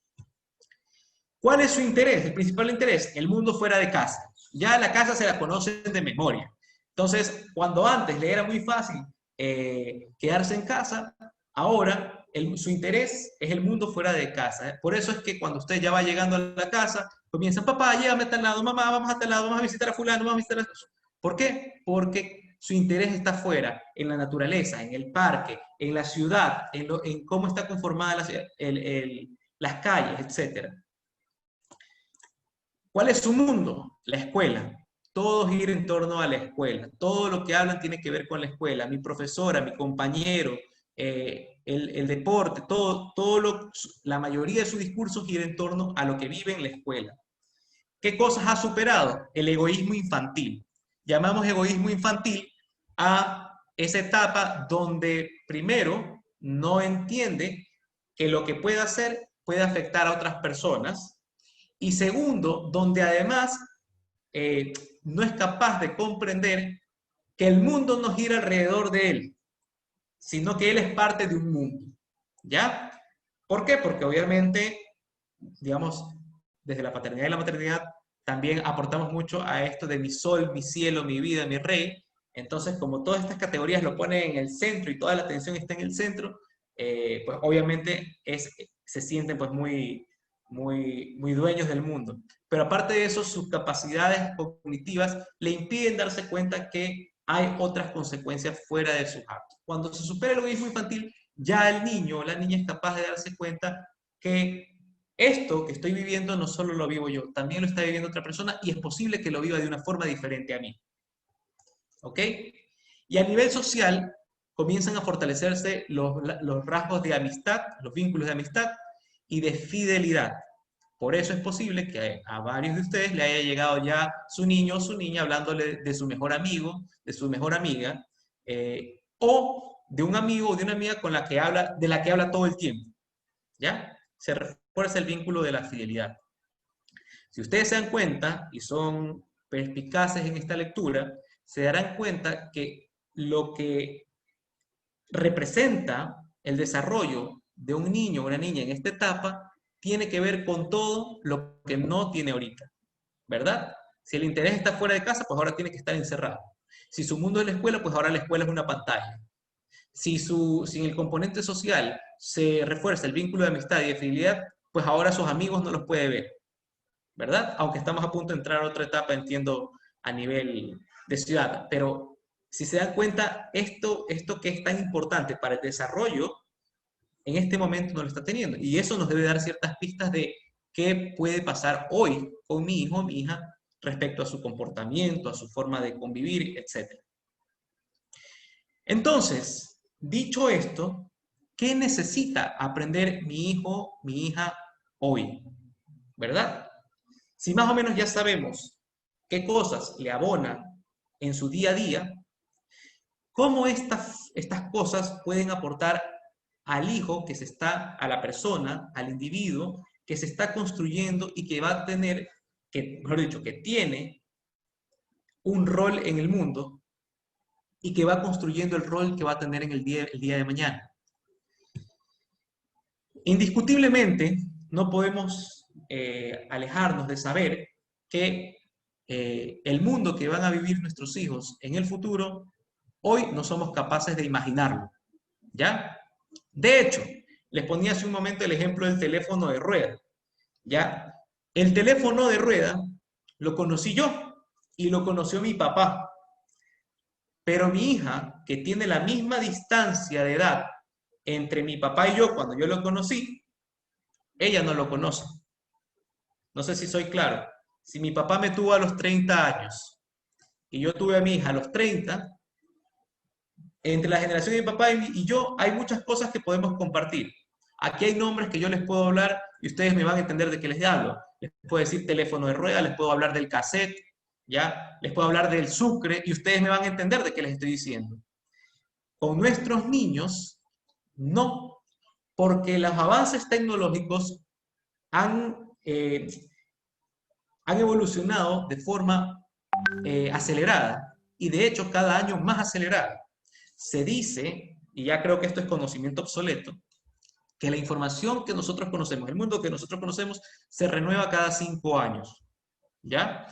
¿Cuál es su interés? El principal interés, el mundo fuera de casa. Ya la casa se la conocen de memoria. Entonces, cuando antes le era muy fácil quedarse en casa, ahora su interés es el mundo fuera de casa. Por eso es que cuando usted ya va llegando a la casa, comienzan, papá, llévame a tal lado, mamá, vamos a tal lado, vamos a visitar a fulano, vamos a visitar a... ¿Por qué? Porque su interés está fuera, en la naturaleza, en el parque, en la ciudad, en cómo está conformada la ciudad, las calles, etc. ¿Cuál es su mundo? La escuela. Todo gira en torno a la escuela. Todo lo que hablan tiene que ver con la escuela. Mi profesora, mi compañero, el deporte, la mayoría de su discurso gira en torno a lo que vive en la escuela. ¿Qué cosas ha superado? El egoísmo infantil. Llamamos egoísmo infantil a esa etapa donde primero no entiende que lo que puede hacer puede afectar a otras personas. Y segundo, donde además no es capaz de comprender que el mundo no gira alrededor de él, sino que él es parte de un mundo. ¿Ya? ¿Por qué? Porque obviamente, digamos, desde la paternidad y la maternidad, también aportamos mucho a esto de mi sol, mi cielo, mi vida, mi rey. Entonces, como todas estas categorías lo ponen en el centro y toda la atención está en el centro, pues obviamente se sienten pues muy dueños del mundo. Pero aparte de eso, sus capacidades cognitivas le impiden darse cuenta que hay otras consecuencias fuera de sus actos. Cuando se supera el egoísmo infantil, ya el niño o la niña es capaz de darse cuenta que esto que estoy viviendo no solo lo vivo yo, también lo está viviendo otra persona y es posible que lo viva de una forma diferente a mí. ¿Ok? Y a nivel social comienzan a fortalecerse los rasgos de amistad, los vínculos de amistad y de fidelidad. Por eso es posible que a varios de ustedes le haya llegado ya su niño o su niña hablándole de su mejor amigo, de su mejor amiga, o de un amigo o de una amiga de la que habla todo el tiempo. ¿Ya? Se refuerza el vínculo de la fidelidad. Si ustedes se dan cuenta y son perspicaces en esta lectura, se darán cuenta que lo que representa el desarrollo de un niño o una niña en esta etapa tiene que ver con todo lo que no tiene ahorita, ¿verdad? Si el interés está fuera de casa, pues ahora tiene que estar encerrado. Si su mundo es la escuela, pues ahora la escuela es una pantalla. Si en el componente social se refuerza el vínculo de amistad y de fidelidad, pues ahora sus amigos no los puede ver, ¿verdad? Aunque estamos a punto de entrar a otra etapa, entiendo, a nivel de ciudad. Pero si se dan cuenta, esto que es tan importante para el desarrollo, en este momento no lo está teniendo. Y eso nos debe dar ciertas pistas de qué puede pasar hoy con mi hijo o mi hija respecto a su comportamiento, a su forma de convivir, etc. Entonces, dicho esto, ¿qué necesita aprender mi hijo, mi hija hoy? ¿Verdad? Si más o menos ya sabemos qué cosas le abonan en su día a día, ¿cómo estas cosas pueden aportar al hijo a la persona, al individuo que se está construyendo y que va a tener, mejor dicho, que tiene un rol en el mundo y que va construyendo el rol que va a tener en el día de mañana? Indiscutiblemente, no podemos alejarnos de saber que el mundo que van a vivir nuestros hijos en el futuro, hoy no somos capaces de imaginarlo, ¿ya? De hecho, les ponía hace un momento el ejemplo del teléfono de rueda, ¿ya? El teléfono de rueda lo conocí yo y lo conoció mi papá, pero mi hija, que tiene la misma distancia de edad entre mi papá y yo cuando yo lo conocí, ella no lo conoce. No sé si soy claro. Si mi papá me tuvo a los 30 años y yo tuve a mi hija a los 30, entre la generación de mi papá y yo hay muchas cosas que podemos compartir. Aquí hay nombres que yo les puedo hablar y ustedes me van a entender de qué les hablo. Les puedo decir teléfono de rueda, les puedo hablar del cassette, ¿ya? Les puedo hablar del sucre y ustedes me van a entender de qué les estoy diciendo. Con nuestros niños, no, porque los avances tecnológicos han evolucionado de forma acelerada y de hecho cada año más acelerada. Se dice, y ya creo que esto es conocimiento obsoleto, que la información que nosotros conocemos, el mundo que nosotros conocemos, se renueva cada 5 años, ¿ya?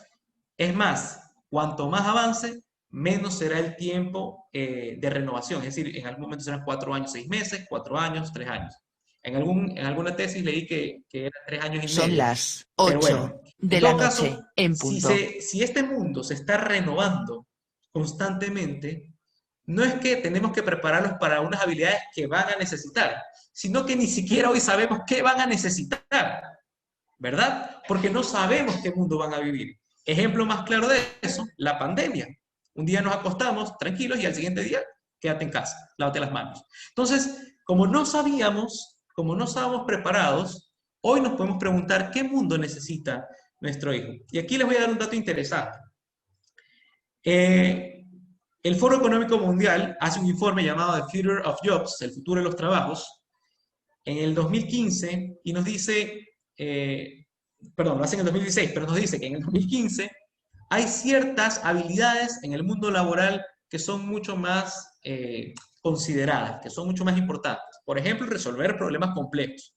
Es más, cuanto más avance, menos será el tiempo de renovación, es decir, en algún momento serán 4 años, 6 meses, 4 años, 3 años. En alguna tesis leí que eran 3 años y medio. Son las 8 de la noche en punto. Si este mundo se está renovando constantemente, no es que tenemos que prepararlos para unas habilidades que van a necesitar, sino que ni siquiera hoy sabemos qué van a necesitar, ¿verdad? Porque no sabemos qué mundo van a vivir. Ejemplo más claro de eso, la pandemia. Un día nos acostamos tranquilos y al siguiente día, quédate en casa, lávate las manos. Entonces, como no estábamos preparados, hoy nos podemos preguntar qué mundo necesita nuestro hijo. Y aquí les voy a dar un dato interesante. El Foro Económico Mundial hace un informe llamado The Future of Jobs, el futuro de los trabajos, en el 2015 y nos dice, perdón, lo hace en el 2016, pero nos dice que en el 2015 hay ciertas habilidades en el mundo laboral que son mucho más consideradas, que son mucho más importantes. Por ejemplo, resolver problemas complejos.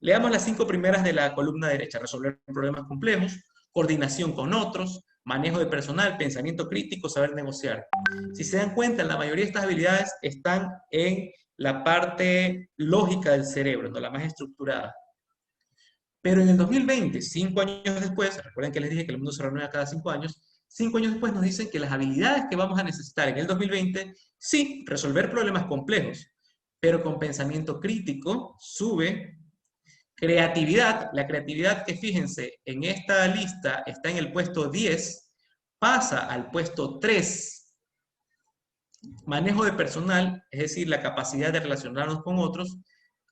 Leamos las 5 primeras de la columna derecha. Resolver problemas complejos, coordinación con otros, manejo de personal, pensamiento crítico, saber negociar. Si se dan cuenta, la mayoría de estas habilidades están en la parte lógica del cerebro, no la más estructurada. Pero en el 2020, 5 años después, recuerden que les dije que el mundo se renueva cada 5 años, 5 años después nos dicen que las habilidades que vamos a necesitar en el 2020, sí, resolver problemas complejos, pero con pensamiento crítico sube. Creatividad, la creatividad que fíjense, en esta lista está en el puesto 10, pasa al puesto 3. Manejo de personal, es decir, la capacidad de relacionarnos con otros,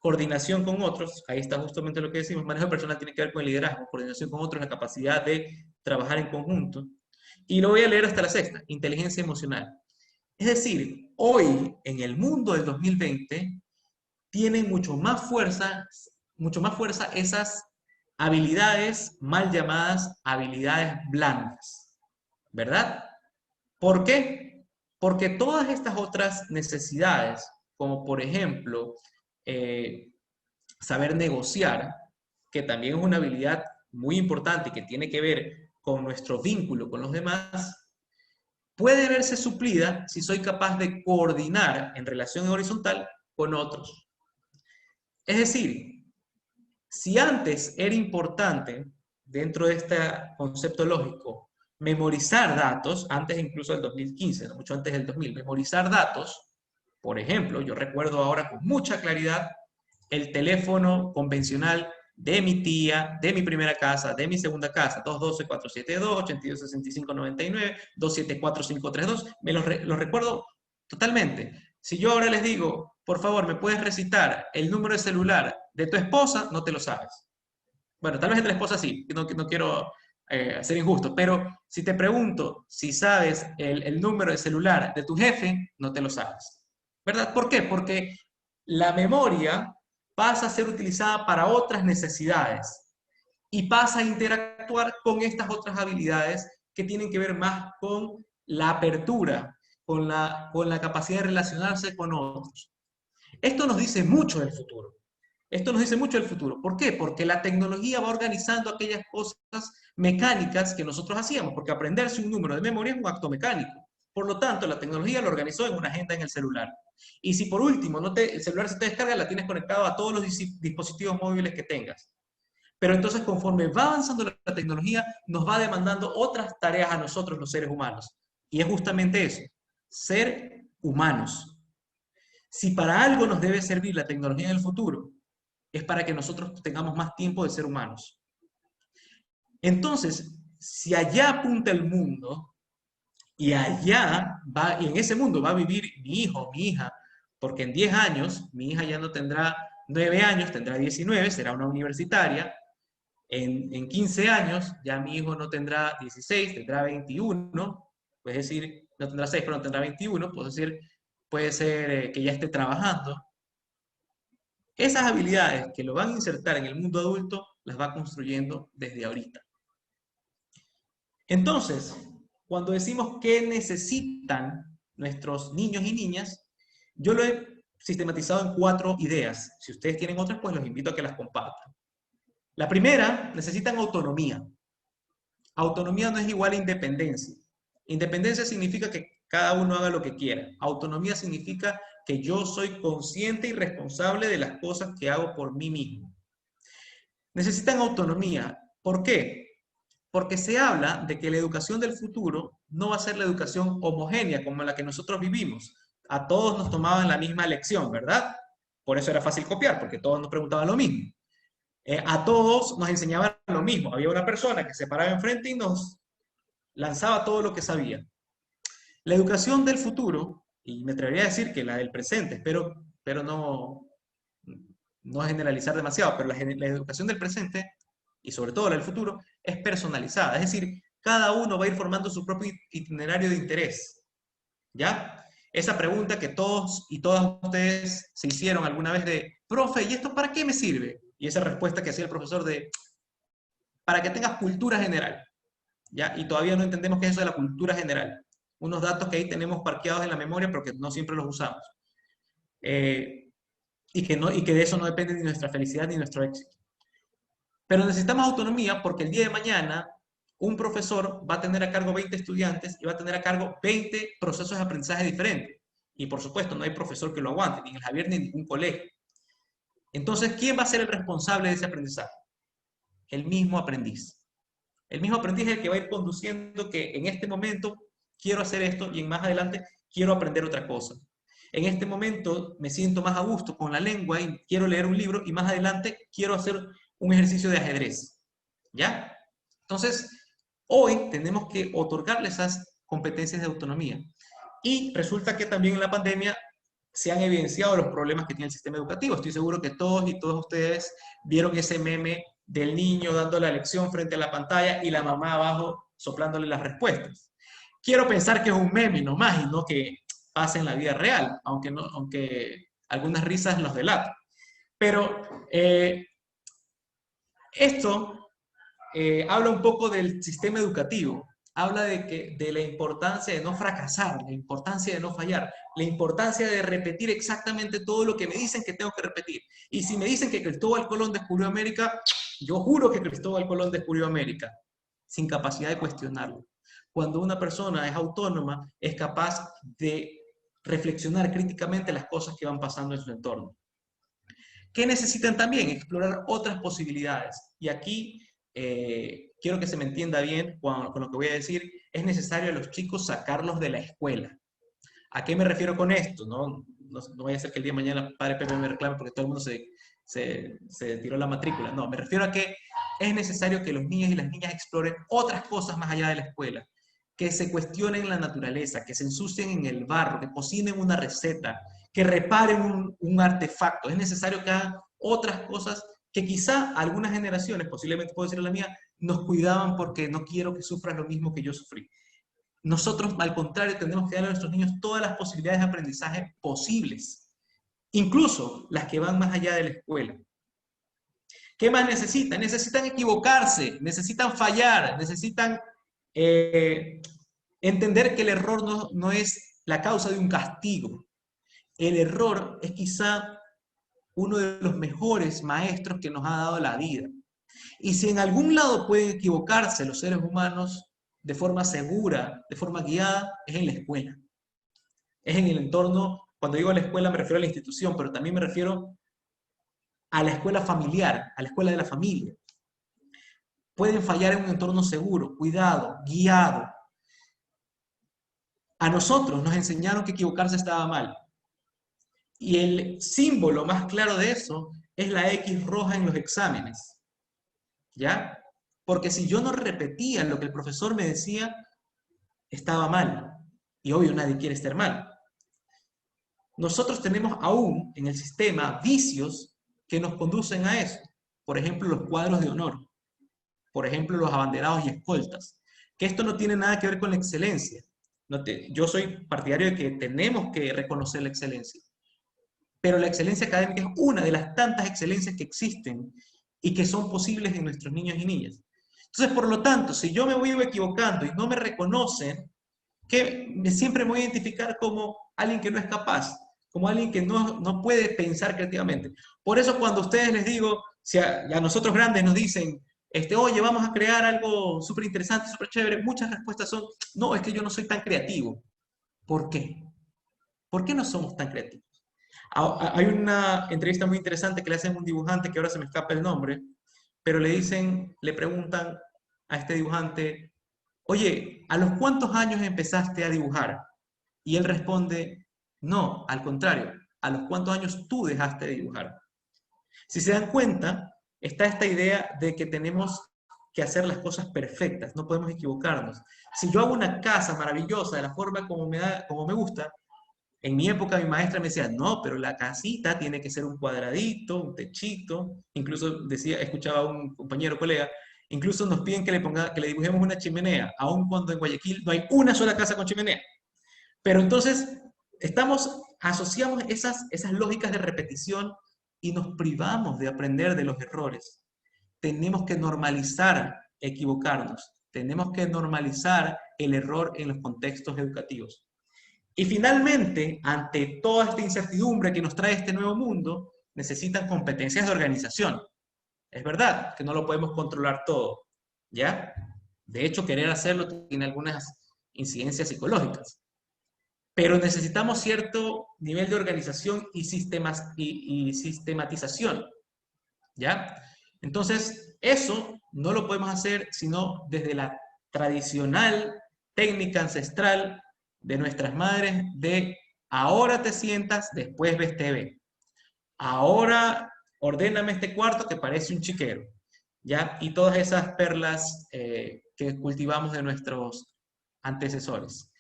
coordinación con otros, ahí está justamente lo que decimos, manejo de personal tiene que ver con el liderazgo, coordinación con otros, la capacidad de trabajar en conjunto. Y lo voy a leer hasta la 6, inteligencia emocional. Es decir, hoy, en el mundo del 2020, tienen mucho más fuerza esas habilidades mal llamadas habilidades blandas, ¿verdad? ¿Por qué? Porque todas estas otras necesidades, como por ejemplo, saber negociar, que también es una habilidad muy importante y que tiene que ver con nuestro vínculo con los demás, puede verse suplida si soy capaz de coordinar en relación horizontal con otros. Es decir, si antes era importante, dentro de este concepto lógico, memorizar datos, antes incluso del 2015, no mucho antes del 2000, memorizar datos, por ejemplo, yo recuerdo ahora con mucha claridad el teléfono convencional de mi tía, de mi primera casa, de mi segunda casa, 212-472-8265-99, 274-532, lo recuerdo totalmente. Si yo ahora les digo, por favor, ¿me puedes recitar el número de celular de tu esposa? No te lo sabes. Bueno, tal vez de la esposa sí, no quiero ser injusto, pero si te pregunto si sabes el número de celular de tu jefe, no te lo sabes. ¿Verdad? ¿Por qué? Porque la memoria pasa a ser utilizada para otras necesidades y pasa a interactuar con estas otras habilidades que tienen que ver más con la apertura, con la capacidad de relacionarse con otros. Esto nos dice mucho del futuro. Esto nos dice mucho del futuro. ¿Por qué? Porque la tecnología va organizando aquellas cosas mecánicas que nosotros hacíamos, porque aprenderse un número de memoria es un acto mecánico. Por lo tanto, la tecnología lo organizó en una agenda en el celular. Y si por último el celular se te descarga, la tienes conectado a todos los dispositivos móviles que tengas. Pero entonces, conforme va avanzando la tecnología, nos va demandando otras tareas a nosotros, los seres humanos. Y es justamente eso, ser humanos. Si para algo nos debe servir la tecnología en el futuro, es para que nosotros tengamos más tiempo de ser humanos. Entonces, si allá apunta el mundo, y en ese mundo va a vivir mi hijo, mi hija, porque en 10 años, mi hija ya no tendrá 9 años, tendrá 19, será una universitaria. En 15 años, ya mi hijo no tendrá 16, tendrá 21, es decir, no tendrá 6, pero no tendrá 21, puede ser que ya esté trabajando. Esas habilidades que lo van a insertar en el mundo adulto, las va construyendo desde ahorita. Entonces, cuando decimos qué necesitan nuestros niños y niñas, yo lo he sistematizado en 4 ideas. Si ustedes tienen otras, pues los invito a que las compartan. La primera, necesitan autonomía. Autonomía no es igual a independencia. Independencia significa que cada uno haga lo que quiera. Autonomía significa que yo soy consciente y responsable de las cosas que hago por mí mismo. Necesitan autonomía. ¿Por qué? Porque se habla de que la educación del futuro no va a ser la educación homogénea como la que nosotros vivimos. A todos nos tomaban la misma lección, ¿verdad? Por eso era fácil copiar, porque todos nos preguntaban lo mismo. A todos nos enseñaban lo mismo. Había una persona que se paraba enfrente y nos lanzaba todo lo que sabía. La educación del futuro, y me atrevería a decir que la del presente, pero no generalizar demasiado, pero la educación del presente, y sobre todo la del futuro, es personalizada. Es decir, cada uno va a ir formando su propio itinerario de interés. ¿Ya? Esa pregunta que todos y todas ustedes se hicieron alguna vez de profe, ¿y esto para qué me sirve? Y esa respuesta que hacía el profesor de, para que tengas cultura general, ¿ya? Y todavía no entendemos qué es eso de la cultura general. Unos datos que ahí tenemos parqueados en la memoria, pero que no siempre los usamos. Y que de eso no depende ni nuestra felicidad ni nuestro éxito. Pero necesitamos autonomía porque el día de mañana un profesor va a tener a cargo 20 estudiantes y va a tener a cargo 20 procesos de aprendizaje diferentes. Y por supuesto, no hay profesor que lo aguante, ni en el Javier ni en ningún colegio. Entonces, ¿quién va a ser el responsable de ese aprendizaje? El mismo aprendiz. El mismo aprendiz es el que va a ir conduciendo que en este momento quiero hacer esto y en más adelante quiero aprender otra cosa. En este momento me siento más a gusto con la lengua y quiero leer un libro y más adelante quiero hacer un ejercicio de ajedrez. ¿Ya? Entonces, hoy tenemos que otorgarle esas competencias de autonomía. Y resulta que también en la pandemia se han evidenciado los problemas que tiene el sistema educativo. Estoy seguro que todos y todas ustedes vieron ese meme del niño dando la lección frente a la pantalla y la mamá abajo soplándole las respuestas. Quiero pensar que es un meme nomás y no que pase en la vida real, aunque algunas risas los delatan. Pero esto habla un poco del sistema educativo. Habla de la importancia de no fracasar, la importancia de no fallar, la importancia de repetir exactamente todo lo que me dicen que tengo que repetir. Y si me dicen que Cristóbal Colón descubrió América, yo juro que Cristóbal Colón descubrió América, sin capacidad de cuestionarlo. Cuando una persona es autónoma, es capaz de reflexionar críticamente las cosas que van pasando en su entorno. ¿Qué necesitan también? Explorar otras posibilidades. Y aquí quiero que se me entienda bien con lo que voy a decir. Es necesario a los chicos sacarlos de la escuela. ¿A qué me refiero con esto? No vaya a ser que el día de mañana el padre Pepe me reclame porque todo el mundo se tiró la matrícula. No, me refiero a que es necesario que los niños y las niñas exploren otras cosas más allá de la escuela. Que se cuestionen la naturaleza, que se ensucien en el barro, que cocinen una receta, que reparen un artefacto. Es necesario que hagan otras cosas que quizá algunas generaciones, posiblemente puedo decir la mía, nos cuidaban porque no quiero que sufran lo mismo que yo sufrí. Nosotros, al contrario, tenemos que darle a nuestros niños todas las posibilidades de aprendizaje posibles, incluso las que van más allá de la escuela. ¿Qué más necesitan? Necesitan equivocarse, necesitan fallar, necesitan entender que el error no es la causa de un castigo. El error es quizá uno de los mejores maestros que nos ha dado la vida. Y si en algún lado pueden equivocarse los seres humanos de forma segura, de forma guiada, es en la escuela. Es en el entorno, cuando digo a la escuela me refiero a la institución, pero también me refiero a la escuela familiar, a la escuela de la familia. Pueden fallar en un entorno seguro, cuidado, guiado. A nosotros nos enseñaron que equivocarse estaba mal. Y el símbolo más claro de eso es la X roja en los exámenes. ¿Ya? Porque si yo no repetía lo que el profesor me decía, estaba mal. Y obvio, nadie quiere estar mal. Nosotros tenemos aún en el sistema vicios que nos conducen a eso. Por ejemplo, los cuadros de honor. Por ejemplo, los abanderados y escoltas. Que esto no tiene nada que ver con la excelencia. Yo soy partidario de que tenemos que reconocer la excelencia. Pero la excelencia académica es una de las tantas excelencias que existen y que son posibles en nuestros niños y niñas. Entonces, por lo tanto, si yo me voy equivocando y no me reconocen, siempre me voy a identificar como alguien que no es capaz, como alguien que no puede pensar creativamente. Por eso cuando a ustedes les digo, si a nosotros grandes nos dicen, oye, vamos a crear algo súper interesante, súper chévere, muchas respuestas son, no, es que yo no soy tan creativo. ¿Por qué? ¿Por qué no somos tan creativos? Hay una entrevista muy interesante que le hacen a un dibujante, que ahora se me escapa el nombre, pero le preguntan a este dibujante, oye, ¿a los cuántos años empezaste a dibujar? Y él responde, no, al contrario, ¿a los cuántos años tú dejaste de dibujar? Si se dan cuenta, está esta idea de que tenemos que hacer las cosas perfectas, no podemos equivocarnos. Si yo hago una casa maravillosa de la forma como me gusta, en mi época mi maestra me decía, no, pero la casita tiene que ser un cuadradito, un techito. Incluso escuchaba a un compañero, colega, incluso nos piden que le dibujemos una chimenea, aun cuando en Guayaquil no hay una sola casa con chimenea. Pero entonces asociamos esas lógicas de repetición y nos privamos de aprender de los errores. Tenemos que normalizar equivocarnos. Tenemos que normalizar el error en los contextos educativos. Y finalmente, ante toda esta incertidumbre que nos trae este nuevo mundo, necesitan competencias de organización. Es verdad que no lo podemos controlar todo, ¿ya? De hecho, querer hacerlo tiene algunas incidencias psicológicas. Pero necesitamos cierto nivel de organización y sistematización, ¿ya? Entonces, eso no lo podemos hacer sino desde la tradicional técnica ancestral de nuestras madres de ahora te sientas, después ves TV. Ahora ordéname este cuarto que parece un chiquero, ¿ya? Y todas esas perlas que cultivamos de nuestros antecesores.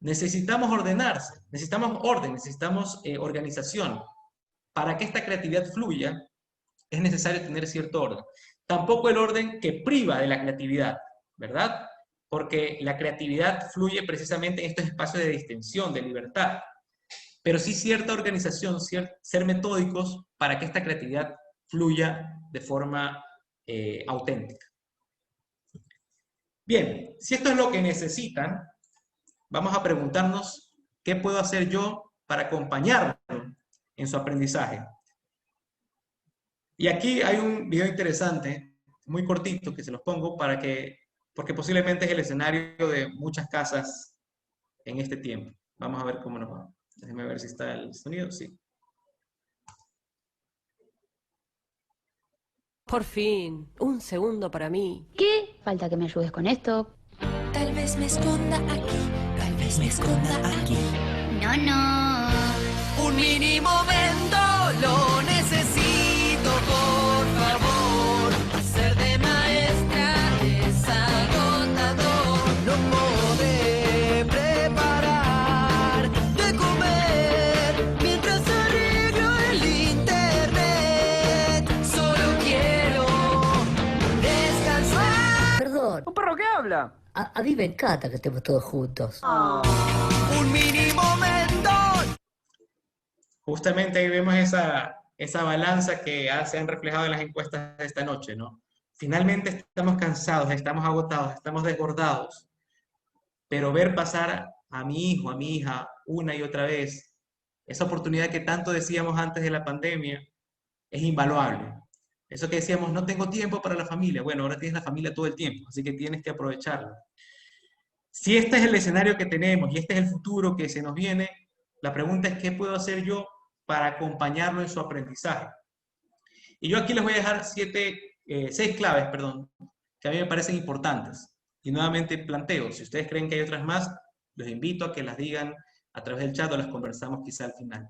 Necesitamos ordenarse, necesitamos orden, necesitamos organización. Para que esta creatividad fluya, es necesario tener cierto orden. Tampoco el orden que priva de la creatividad, ¿verdad? Porque la creatividad fluye precisamente en estos espacios de distensión, de libertad. Pero sí cierta organización, ser metódicos para que esta creatividad fluya de forma auténtica. Bien, si esto es lo que necesitan, vamos a preguntarnos qué puedo hacer yo para acompañarlo en su aprendizaje. Y aquí hay un video interesante, muy cortito, que se los pongo porque posiblemente es el escenario de muchas casas en este tiempo. Vamos a ver cómo nos va. Déjenme ver si está el sonido. Sí. Por fin, un segundo para mí. ¿Qué? Falta que me ayudes con esto. Tal vez me esconda aquí, tal vez me esconda aquí. No, no. Un mini momento lo necesito, por favor. Hacer de maestra es agotador. No podré preparar de comer mientras arreglo el internet. Solo quiero descansar. Perdón. ¿Un perro que habla? A mí me encanta que estemos todos juntos. Un mini momento. Justamente ahí vemos esa balanza que se han reflejado en las encuestas de esta noche, ¿no? Finalmente estamos cansados, estamos agotados, estamos desbordados, pero ver pasar a mi hijo, a mi hija, una y otra vez, esa oportunidad que tanto decíamos antes de la pandemia, es invaluable. Eso que decíamos, no tengo tiempo para la familia. Bueno, ahora tienes la familia todo el tiempo, así que tienes que aprovecharlo. Si este es el escenario que tenemos y este es el futuro que se nos viene, la pregunta es, ¿qué puedo hacer yo para acompañarlo en su aprendizaje? Y yo aquí les voy a dejar 6 claves, que a mí me parecen importantes. Y nuevamente planteo, si ustedes creen que hay otras más, los invito a que las digan a través del chat o las conversamos quizá al final.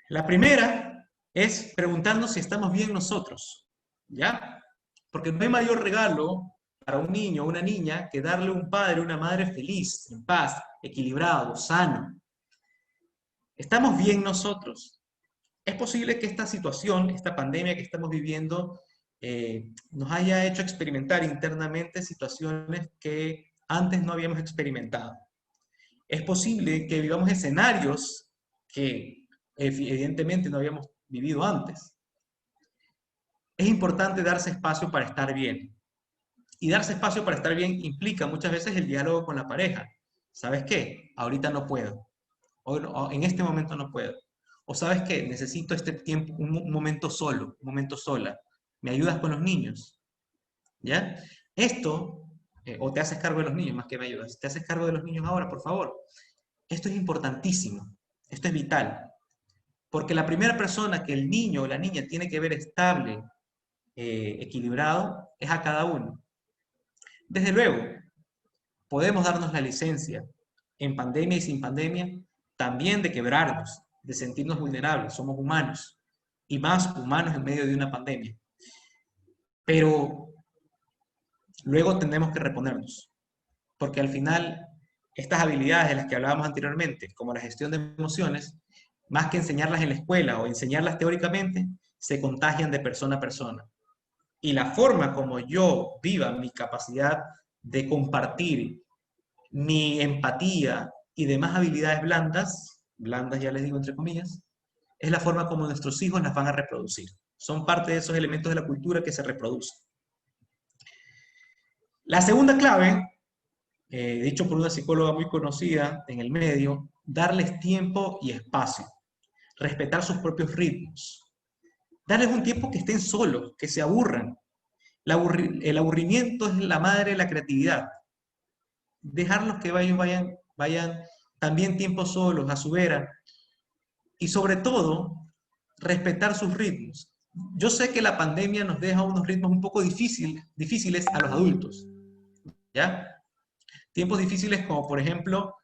La primera es preguntarnos si estamos bien nosotros, ¿ya? Porque no hay mayor regalo para un niño o una niña que darle un padre o una madre feliz, en paz, equilibrado, sano. ¿Estamos bien nosotros? Es posible que esta situación, esta pandemia que estamos viviendo, nos haya hecho experimentar internamente situaciones que antes no habíamos experimentado. Es posible que vivamos escenarios que evidentemente no habíamos vivido antes. Es importante darse espacio para estar bien. Y darse espacio para estar bien implica muchas veces el diálogo con la pareja. ¿Sabes qué? Ahorita no puedo. O en este momento no puedo. O ¿sabes qué? Necesito este tiempo, un momento solo, un momento sola. ¿Me ayudas con los niños? ¿Ya? Esto, o te haces cargo de los niños más que me ayudas. ¿Te haces cargo de los niños ahora, por favor? Esto es importantísimo. Esto es vital. Porque la primera persona que el niño o la niña tiene que ver estable, equilibrado, es a cada uno. Desde luego, podemos darnos la licencia, en pandemia y sin pandemia, también de quebrarnos, de sentirnos vulnerables. Somos humanos, y más humanos en medio de una pandemia. Pero luego tendremos que reponernos, porque al final, estas habilidades de las que hablábamos anteriormente, como la gestión de emociones, más que enseñarlas en la escuela o enseñarlas teóricamente, se contagian de persona a persona. Y la forma como yo viva mi capacidad de compartir mi empatía y demás habilidades blandas ya les digo entre comillas, es la forma como nuestros hijos las van a reproducir. Son parte de esos elementos de la cultura que se reproducen. La segunda clave, dicho por una psicóloga muy conocida en el medio, darles tiempo y espacio, respetar sus propios ritmos, darles un tiempo que estén solos, que se aburran. El aburrimiento es la madre de la creatividad. Dejarlos que vayan también tiempo solos, a su vera, y sobre todo, respetar sus ritmos. Yo sé que la pandemia nos deja unos ritmos un poco difíciles a los adultos, ¿ya? Tiempos difíciles como, por ejemplo,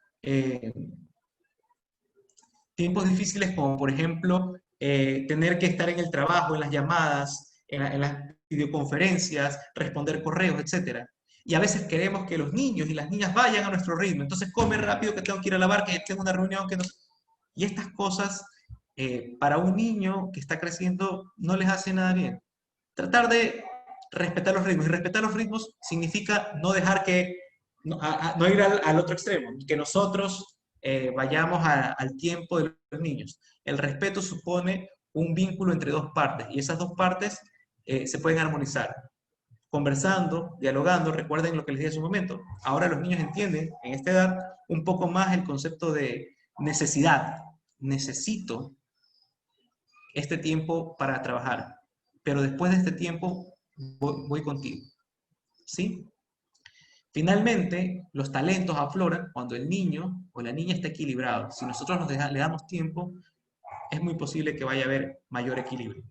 tener que estar en el trabajo, en las llamadas, en las videoconferencias, responder correos, etc. Y a veces queremos que los niños y las niñas vayan a nuestro ritmo. Entonces, come rápido que tengo que ir a lavar, que tengo una reunión, que no... Y estas cosas, para un niño que está creciendo, no les hace nada bien. Tratar de respetar los ritmos. Y respetar los ritmos significa no dejar que... no ir al otro extremo, que nosotros vayamos al tiempo de los niños. El respeto supone un vínculo entre dos partes, y esas dos partes se pueden armonizar. Conversando, dialogando, recuerden lo que les dije hace un momento, ahora los niños entienden, en esta edad, un poco más el concepto de necesidad. Necesito este tiempo para trabajar, pero después de este tiempo voy contigo. ¿Sí? Finalmente, los talentos afloran cuando el niño o la niña está equilibrado. Si nosotros le damos tiempo, es muy posible que vaya a haber mayor equilibrio.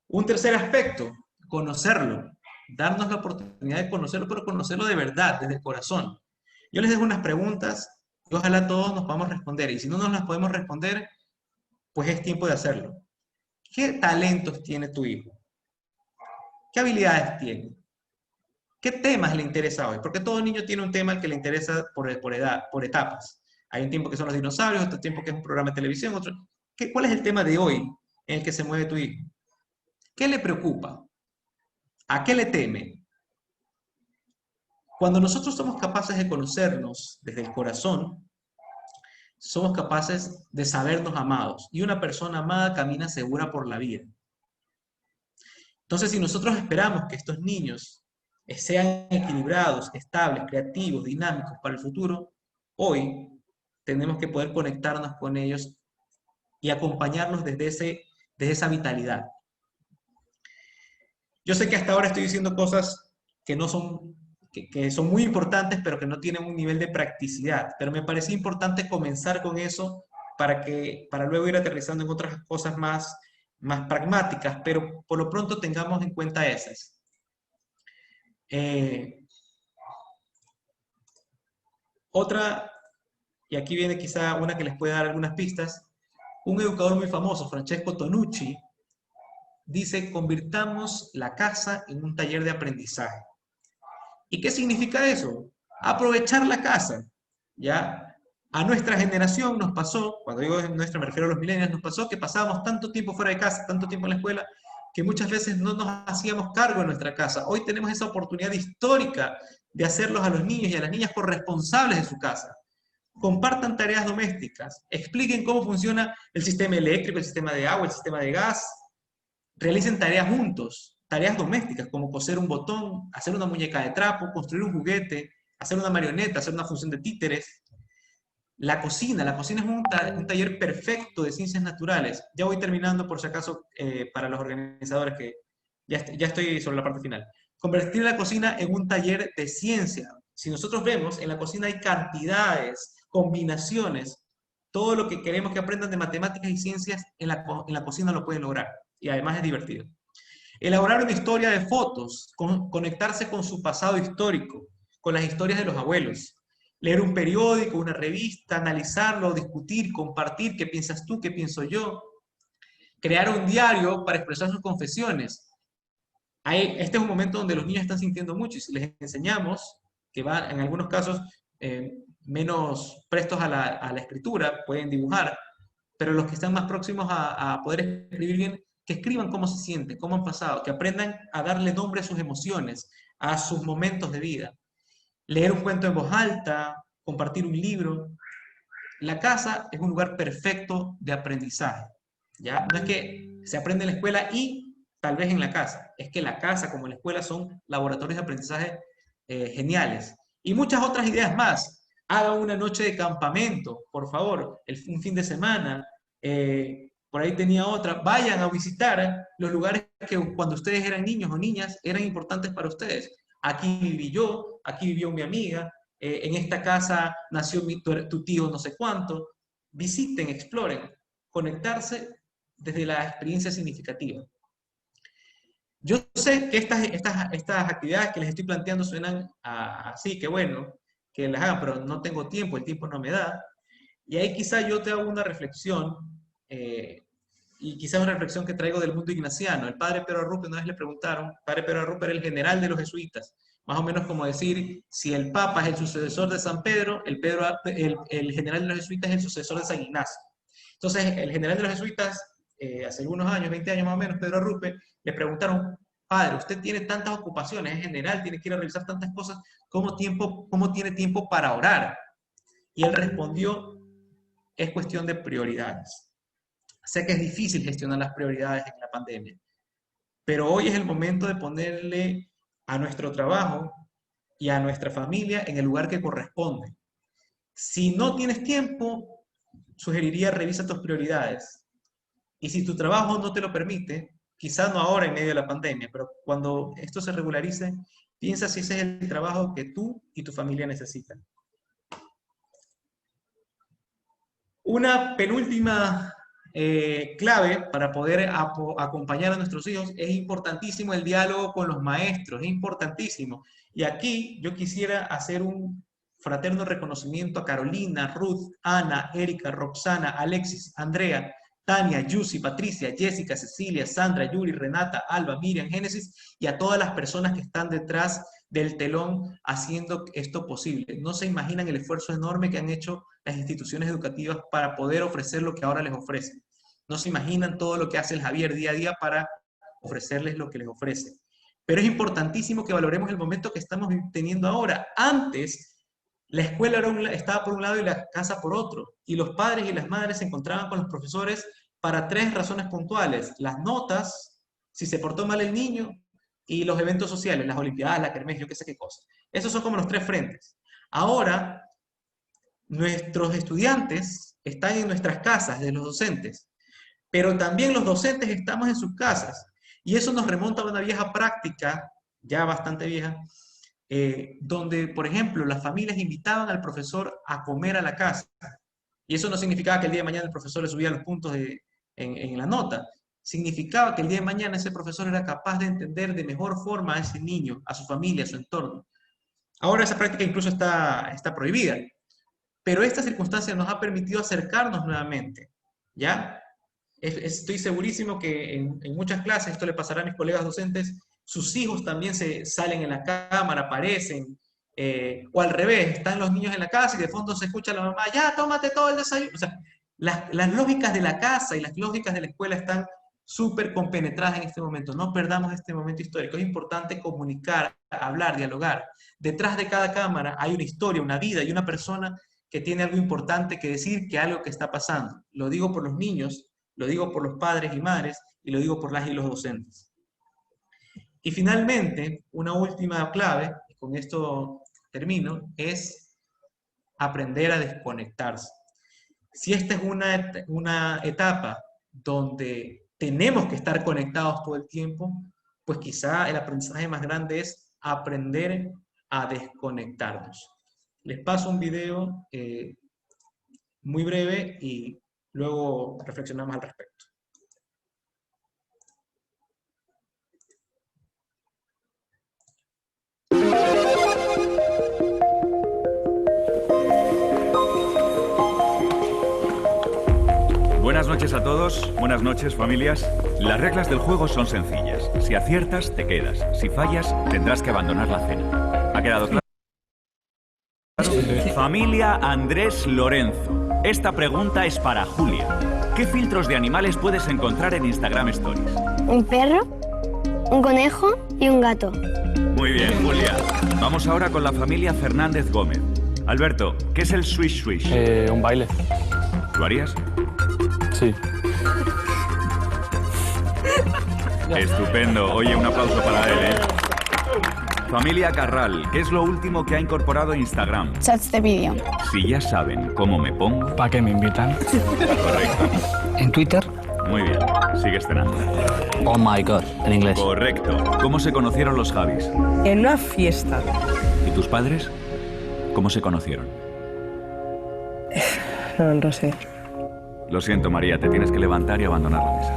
Un tercer aspecto, conocerlo. Darnos la oportunidad de conocerlo, pero conocerlo de verdad, desde el corazón. Yo les dejo unas preguntas y ojalá todos nos podamos responder. Y si no nos las podemos responder, pues es tiempo de hacerlo. ¿Qué talentos tiene tu hijo? ¿Qué habilidades tiene? ¿Qué temas le interesa hoy? Porque todo niño tiene un tema al que le interesa por edad, por etapas. Hay un tiempo que son los dinosaurios, otro tiempo que es un programa de televisión, otro... ¿Cuál es el tema de hoy en el que se mueve tu hijo? ¿Qué le preocupa? ¿A qué le teme? Cuando nosotros somos capaces de conocernos desde el corazón, somos capaces de sabernos amados. Y una persona amada camina segura por la vida. Entonces, si nosotros esperamos que estos niños sean equilibrados, estables, creativos, dinámicos para el futuro, hoy tenemos que poder conectarnos con ellos y acompañarlos desde esa vitalidad. Yo sé que hasta ahora estoy diciendo cosas que son muy importantes, pero que no tienen un nivel de practicidad. Pero me parece importante comenzar con eso para luego ir aterrizando en otras cosas más pragmáticas, pero por lo pronto tengamos en cuenta esas. Otra, y aquí viene quizá una que les puede dar algunas pistas, un educador muy famoso, Francesco Tonucci, dice: convirtamos la casa en un taller de aprendizaje. ¿Y qué significa eso? Aprovechar la casa. ¿Ya? A nuestra generación nos pasó, cuando digo nuestra me refiero a los millennials, nos pasó que pasábamos tanto tiempo fuera de casa, tanto tiempo en la escuela, que muchas veces no nos hacíamos cargo de nuestra casa. Hoy tenemos esa oportunidad histórica de hacerlos a los niños y a las niñas corresponsables de su casa. Compartan tareas domésticas, expliquen cómo funciona el sistema eléctrico, el sistema de agua, el sistema de gas, realicen tareas juntos, tareas domésticas como coser un botón, hacer una muñeca de trapo, construir un juguete, hacer una marioneta, hacer una función de títeres. La cocina es un taller perfecto de ciencias naturales. Ya voy terminando por si acaso para los organizadores, que ya estoy sobre la parte final. Convertir la cocina en un taller de ciencia. Si nosotros vemos, en la cocina hay cantidades, combinaciones. Todo lo que queremos que aprendan de matemáticas y ciencias en la cocina lo pueden lograr. Y además es divertido. Elaborar una historia de fotos, conectarse con su pasado histórico, con las historias de los abuelos. Leer un periódico, una revista, analizarlo, discutir, compartir, qué piensas tú, qué pienso yo. Crear un diario para expresar sus confesiones. Este es un momento donde los niños están sintiendo mucho, y si les enseñamos, que van en algunos casos menos prestos a la escritura, pueden dibujar, pero los que están más próximos a poder escribir bien, que escriban cómo se sienten, cómo han pasado, que aprendan a darle nombre a sus emociones, a sus momentos de vida. Leer un cuento en voz alta, compartir un libro, la casa es un lugar perfecto de aprendizaje, ¿ya? No es que se aprende en la escuela y tal vez en la casa, es que la casa como la escuela son laboratorios de aprendizaje geniales. Y muchas otras ideas más. Hagan una noche de campamento, por favor, un fin de semana. Por ahí tenía otra. Vayan a visitar los lugares que cuando ustedes eran niños o niñas eran importantes para ustedes. Aquí viví yo, aquí vivió mi amiga, en esta casa nació tu tío no sé cuánto. Visiten, exploren, conectarse desde la experiencia significativa. Yo sé que estas actividades que les estoy planteando suenan así, que bueno, que las hagan, pero no tengo tiempo, el tiempo no me da. Y ahí quizá yo te hago una reflexión, y quizá una reflexión que traigo del mundo ignaciano. El padre Pedro Arrupe, una vez le preguntaron, el padre Pedro Arrupe era el general de los jesuitas, más o menos como decir, si el Papa es el sucesor de San Pedro, el general de los jesuitas es el sucesor de San Ignacio. Entonces, el general de los jesuitas, hace algunos años, 20 años más o menos, Pedro Arrupe, le preguntaron, padre, usted tiene tantas ocupaciones, es general, tiene que ir a realizar tantas cosas, ¿cómo tiene tiempo para orar? Y él respondió, es cuestión de prioridades. Sé que es difícil gestionar las prioridades en la pandemia, pero hoy es el momento de ponerle a nuestro trabajo y a nuestra familia en el lugar que corresponde. Si no tienes tiempo, sugeriría revisa tus prioridades. Y si tu trabajo no te lo permite, quizás no ahora en medio de la pandemia, pero cuando esto se regularice, piensa si ese es el trabajo que tú y tu familia necesitan. Una penúltima clave para poder acompañar a nuestros hijos, es importantísimo el diálogo con los maestros, es importantísimo. Y aquí yo quisiera hacer un fraterno reconocimiento a Carolina, Ruth, Ana, Erika, Roxana, Alexis, Andrea, Tania, Yusi, Patricia, Jessica, Cecilia, Sandra, Yuri, Renata, Alba, Miriam, Génesis, y a todas las personas que están detrás del telón haciendo esto posible. No se imaginan el esfuerzo enorme que han hecho las instituciones educativas para poder ofrecer lo que ahora les ofrecen. No se imaginan todo lo que hace el Javier día a día para ofrecerles lo que les ofrece. Pero es importantísimo que valoremos el momento que estamos teniendo ahora. Antes, la escuela estaba por un lado y la casa por otro. Y los padres y las madres se encontraban con los profesores para 3 razones puntuales. Las notas, si se portó mal el niño, y los eventos sociales, las olimpiadas, la kermés, yo qué sé qué cosa. Esos son como los 3 frentes. Ahora, nuestros estudiantes están en nuestras casas, de los docentes, pero también los docentes estamos en sus casas. Y eso nos remonta a una vieja práctica, ya bastante vieja, donde, por ejemplo, las familias invitaban al profesor a comer a la casa. Y eso no significaba que el día de mañana el profesor le subía los puntos en la nota. Significaba que el día de mañana ese profesor era capaz de entender de mejor forma a ese niño, a su familia, a su entorno. Ahora esa práctica incluso está prohibida. Pero esta circunstancia nos ha permitido acercarnos nuevamente, ¿ya? Estoy segurísimo que en muchas clases, esto le pasará a mis colegas docentes, sus hijos también se salen en la cámara, aparecen, o al revés, están los niños en la casa y de fondo se escucha a la mamá, ya, tómate todo el desayuno. O sea, las lógicas de la casa y las lógicas de la escuela están súper compenetradas en este momento. No perdamos este momento histórico. Es importante comunicar, hablar, dialogar. Detrás de cada cámara hay una historia, una vida y una persona que tiene algo importante que decir, que algo que está pasando. Lo digo por los niños, lo digo por los padres y madres, y lo digo por las y los docentes. Y finalmente, una última clave, y con esto termino, es aprender a desconectarse. Si esta es una etapa donde tenemos que estar conectados todo el tiempo, pues quizá el aprendizaje más grande es aprender a desconectarnos. Les paso un video muy breve y luego reflexionamos al respecto. Buenas noches a todos, buenas noches familias. Las reglas del juego son sencillas. Si aciertas, te quedas. Si fallas, tendrás que abandonar la cena. ¿Ha quedado claro? Familia Andrés Lorenzo. Esta pregunta es para Julia. ¿Qué filtros de animales puedes encontrar en Instagram Stories? Un perro, un conejo y un gato. Muy bien, Julia. Vamos ahora con la familia Fernández Gómez. Alberto, ¿qué es el swish swish? Un baile. ¿Lo harías? Sí. Estupendo. Oye, un aplauso para él, ¿eh? Familia Carral, ¿qué es lo último que ha incorporado Instagram? Chats de vídeo. Si ya saben cómo me pongo... ¿Para qué me invitan? Correcto. ¿En Twitter? Muy bien. Sigues cenando. Oh my God, en inglés. Correcto. ¿Cómo se conocieron los Javis? En una fiesta. ¿Y tus padres? ¿Cómo se conocieron? No lo sé. Lo siento, María, te tienes que levantar y abandonar la mesa.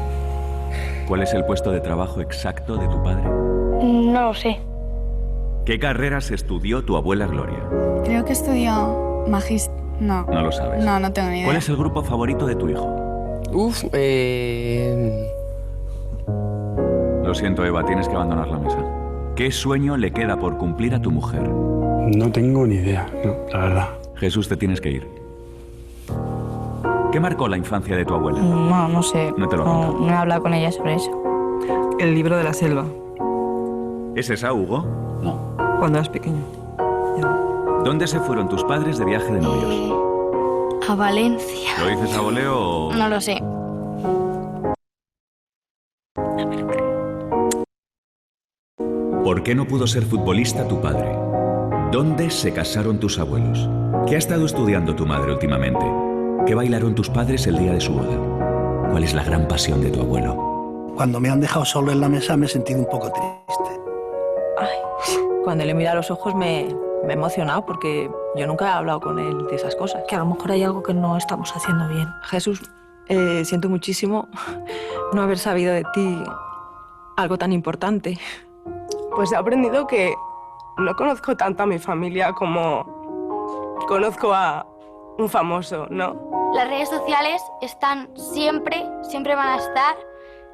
¿Cuál es el puesto de trabajo exacto de tu padre? No lo sé. ¿Qué carreras estudió tu abuela Gloria? Creo que estudió No. No lo sabes. No tengo ni idea. ¿Cuál es el grupo favorito de tu hijo? Lo siento, Eva, tienes que abandonar la mesa. ¿Qué sueño le queda por cumplir a tu mujer? No tengo ni idea, no, la verdad. Jesús, te tienes que ir. ¿Qué marcó la infancia de tu abuela? No sé. No te lo he contado. No he hablado con ella sobre eso. El libro de la selva. ¿Es esa, Hugo? No. Cuando eras pequeño. ¿Dónde se fueron tus padres de viaje de novios? A Valencia. ¿Lo dices a voleo o...? No lo sé. ¿Por qué no pudo ser futbolista tu padre? ¿Dónde se casaron tus abuelos? ¿Qué ha estado estudiando tu madre últimamente? ¿Qué bailaron tus padres el día de su boda? ¿Cuál es la gran pasión de tu abuelo? Cuando me han dejado solo en la mesa me he sentido un poco triste. Cuando le he mirado a los ojos me he emocionado porque yo nunca he hablado con él de esas cosas. Que a lo mejor hay algo que no estamos haciendo bien. Jesús, siento muchísimo no haber sabido de ti algo tan importante. Pues he aprendido que no conozco tanto a mi familia como conozco a un famoso, ¿no? Las redes sociales están siempre van a estar,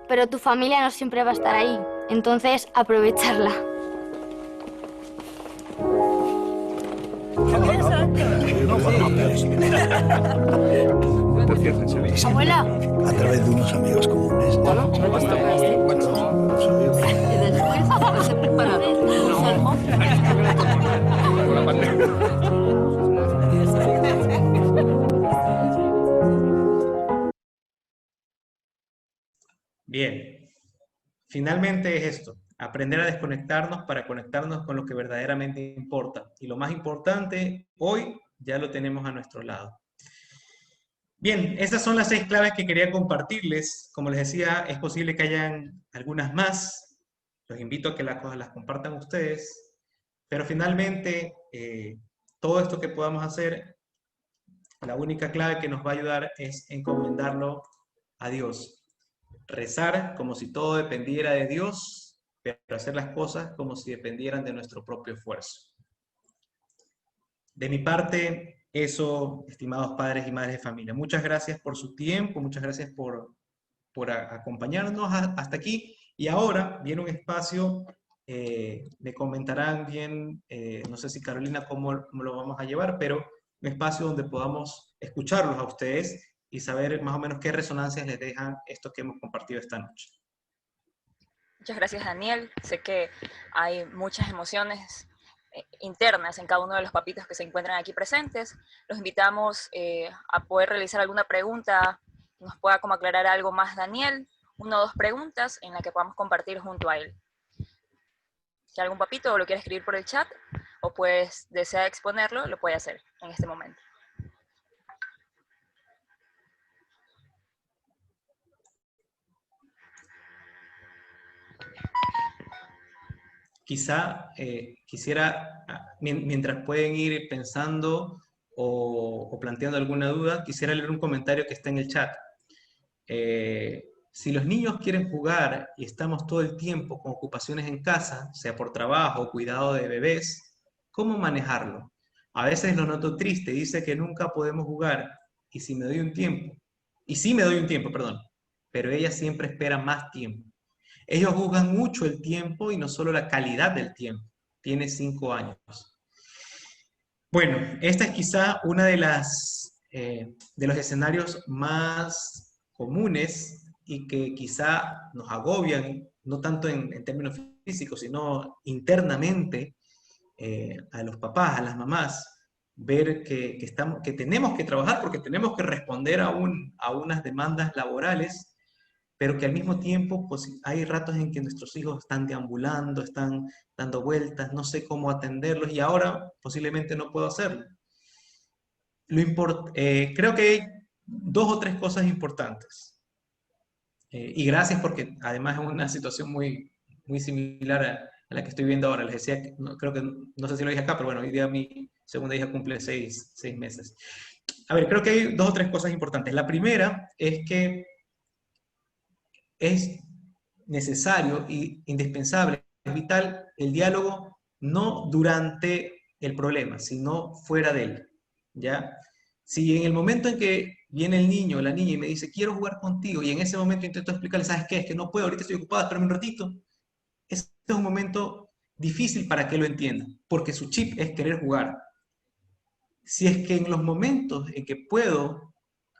pero tu familia no siempre va a estar ahí. Entonces, aprovecharla. Abuela. A través de unos amigos comunes. Bien, finalmente es esto, aprender a desconectarnos para conectarnos con lo que verdaderamente importa. Y lo más importante, hoy ya lo tenemos a nuestro lado. Bien, esas son las 6 claves que quería compartirles. Como les decía, es posible que hayan algunas más. Los invito a que las compartan ustedes. Pero finalmente, todo esto que podamos hacer, la única clave que nos va a ayudar es encomendarlo a Dios. Rezar como si todo dependiera de Dios, pero hacer las cosas como si dependieran de nuestro propio esfuerzo. De mi parte, eso, estimados padres y madres de familia. Muchas gracias por su tiempo, muchas gracias por acompañarnos hasta aquí. Y ahora viene un espacio, me comentarán bien, no sé si Carolina cómo lo vamos a llevar, pero un espacio donde podamos escucharlos a ustedes y saber más o menos qué resonancias les dejan esto que hemos compartido esta noche. Muchas gracias, Daniel. Sé que hay muchas emociones internas en cada uno de los papitos que se encuentran aquí presentes. Los invitamos a poder realizar alguna pregunta que nos pueda como aclarar algo más Daniel, 1 o 2 preguntas en las que podamos compartir junto a él. Si algún papito lo quiere escribir por el chat o pues desea exponerlo, lo puede hacer en este momento. Quizá quisiera, mientras pueden ir pensando o planteando alguna duda, quisiera leer un comentario que está en el chat. Si los niños quieren jugar y estamos todo el tiempo con ocupaciones en casa, sea por trabajo o cuidado de bebés, ¿cómo manejarlo? A veces lo noto triste, dice que nunca podemos jugar y sí me doy un tiempo, pero ella siempre espera más tiempo. Ellos juzgan mucho el tiempo y no solo la calidad del tiempo. Tiene 5 años. Bueno, esta es quizá una de los escenarios más comunes y que quizá nos agobian, no tanto en términos físicos, sino internamente a los papás, a las mamás, ver que tenemos que trabajar porque tenemos que responder a unas demandas laborales, pero que al mismo tiempo pues, hay ratos en que nuestros hijos están deambulando, están dando vueltas, no sé cómo atenderlos y ahora posiblemente no puedo hacerlo. Creo que hay 2 o 3 cosas importantes. Y gracias porque además es una situación muy, muy similar a la que estoy viendo ahora. Les decía, creo que, no sé si lo dije acá, pero bueno, hoy día mi segunda hija cumple 6 meses. A ver, creo que hay 2 o 3 cosas importantes. La primera es que es necesario e indispensable, es vital el diálogo no durante el problema, sino fuera de él, ¿ya? Si en el momento en que viene el niño o la niña y me dice, quiero jugar contigo, y en ese momento intento explicarle, ¿sabes qué? Es que no puedo, ahorita estoy ocupada, espérame un ratito. Este es un momento difícil para que lo entienda, porque su chip es querer jugar. Si es que en los momentos en que puedo,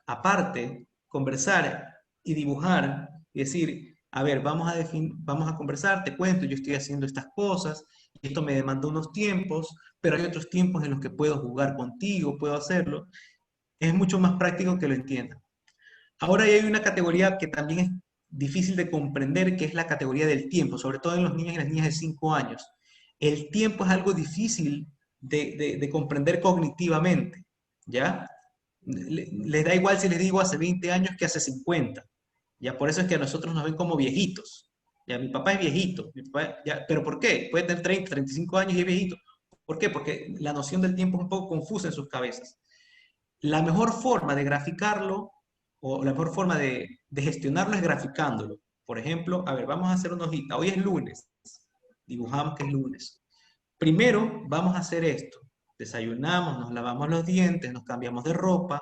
aparte, conversar y dibujar y decir, a ver, vamos a conversar, te cuento, yo estoy haciendo estas cosas, y esto me demanda unos tiempos, pero hay otros tiempos en los que puedo jugar contigo, puedo hacerlo, es mucho más práctico que lo entiendan. Ahora hay una categoría que también es difícil de comprender, que es la categoría del tiempo, sobre todo en los niños y las niñas de 5 años. El tiempo es algo difícil de comprender cognitivamente, ¿ya? Les da igual si les digo hace 20 años que hace 50. Ya por eso es que a nosotros nos ven como viejitos. Ya mi papá es viejito, pero ¿por qué? Puede tener 30, 35 años y es viejito. ¿Por qué? Porque la noción del tiempo es un poco confusa en sus cabezas. La mejor forma de graficarlo, o la mejor forma de gestionarlo es graficándolo. Por ejemplo, a ver, vamos a hacer una hojita. Hoy es lunes. Dibujamos que es lunes. Primero vamos a hacer esto. Desayunamos, nos lavamos los dientes, nos cambiamos de ropa.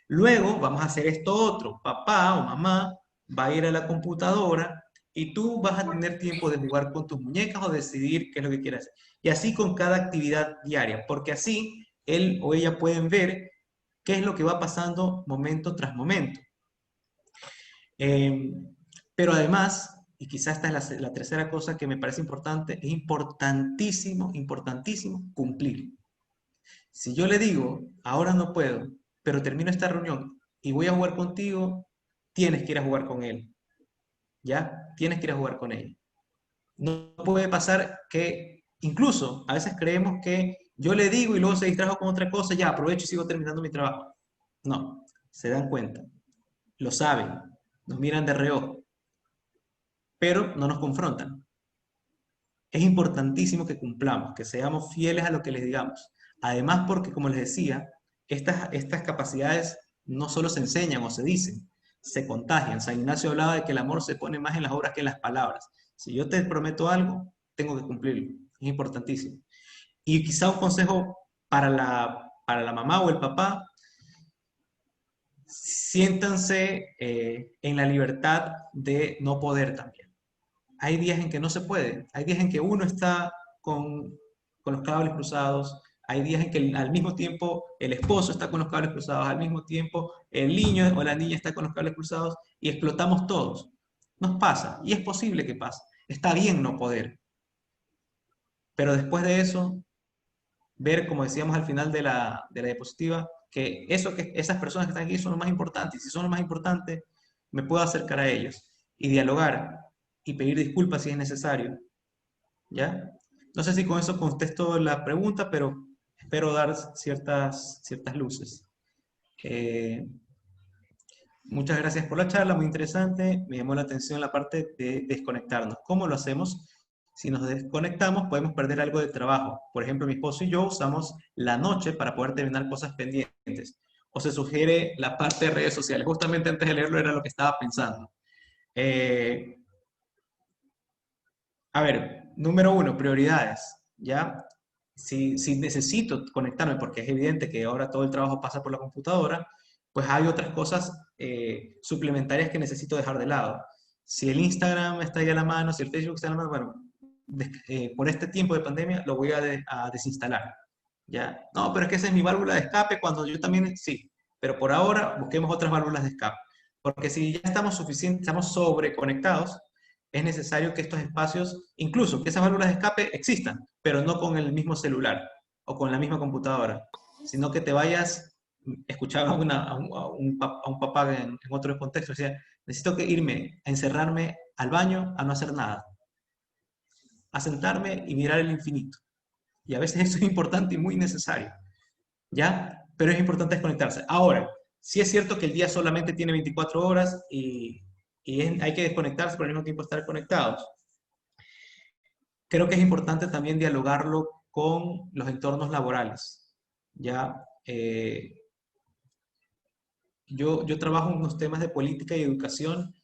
Luego vamos a hacer esto otro. Papá o mamá va a ir a la computadora y tú vas a tener tiempo de jugar con tus muñecas o decidir qué es lo que quieras hacer. Y así con cada actividad diaria, porque así él o ella pueden ver qué es lo que va pasando momento tras momento. Pero además, y quizás esta es la tercera cosa que me parece importante, es importantísimo, importantísimo cumplir. Si yo le digo, ahora no puedo, pero termino esta reunión y voy a jugar contigo, tienes que ir a jugar con él. ¿Ya? Tienes que ir a jugar con ella. No puede pasar que, incluso, a veces creemos que yo le digo y luego se distrajo con otra cosa, ya aprovecho y sigo terminando mi trabajo. No, se dan cuenta, lo saben, nos miran de reojo, pero no nos confrontan. Es importantísimo que cumplamos, que seamos fieles a lo que les digamos. Además, porque, como les decía, estas capacidades no solo se enseñan o se dicen, se contagian. San Ignacio hablaba de que el amor se pone más en las obras que en las palabras. Si yo te prometo algo, tengo que cumplirlo. Es importantísimo. Y quizá un consejo para la mamá o el papá: siéntanse en la libertad de no poder también. Hay días en que no se puede. Hay días en que uno está con los cables cruzados. Hay días en que al mismo tiempo el esposo está con los cables cruzados, al mismo tiempo el niño o la niña está con los cables cruzados y explotamos todos. Nos pasa, y es posible que pase. Está bien no poder. Pero después de eso, ver, como decíamos al final de la diapositiva, que esas personas que están aquí son lo más importante. Y si son lo más importante, me puedo acercar a ellos y dialogar y pedir disculpas si es necesario. ¿Ya? No sé si con eso contesto la pregunta, pero espero dar ciertas luces. Muchas gracias por la charla, muy interesante. Me llamó la atención la parte de desconectarnos. ¿Cómo lo hacemos? Si nos desconectamos, podemos perder algo de trabajo. Por ejemplo, mi esposo y yo usamos la noche para poder terminar cosas pendientes. O se sugiere la parte de redes sociales. Justamente antes de leerlo era lo que estaba pensando. A ver, número 1, prioridades. ¿Ya? Si necesito conectarme, porque es evidente que ahora todo el trabajo pasa por la computadora, pues hay otras cosas suplementarias que necesito dejar de lado. Si el Instagram está ahí a la mano, si el Facebook está a la mano, bueno, por este tiempo de pandemia lo voy a desinstalar. ¿Ya? No, pero es que esa es mi válvula de escape cuando yo también, sí, pero por ahora busquemos otras válvulas de escape. Porque si ya estamos sobreconectados, es necesario que estos espacios, incluso que esas válvulas de escape existan, pero no con el mismo celular o con la misma computadora. sino que te vayas. Escuchaba a un papá en otro contexto, decía, necesito que irme a encerrarme al baño a no hacer nada, a sentarme y mirar el infinito. Y a veces eso es importante y muy necesario, ¿ya? Pero es importante desconectarse. Ahora, sí es cierto que el día solamente tiene 24 horas y hay que desconectarse, pero al mismo tiempo estar conectados. Creo que es importante también dialogarlo con los entornos laborales, ¿ya? Yo trabajo en unos temas de política y educación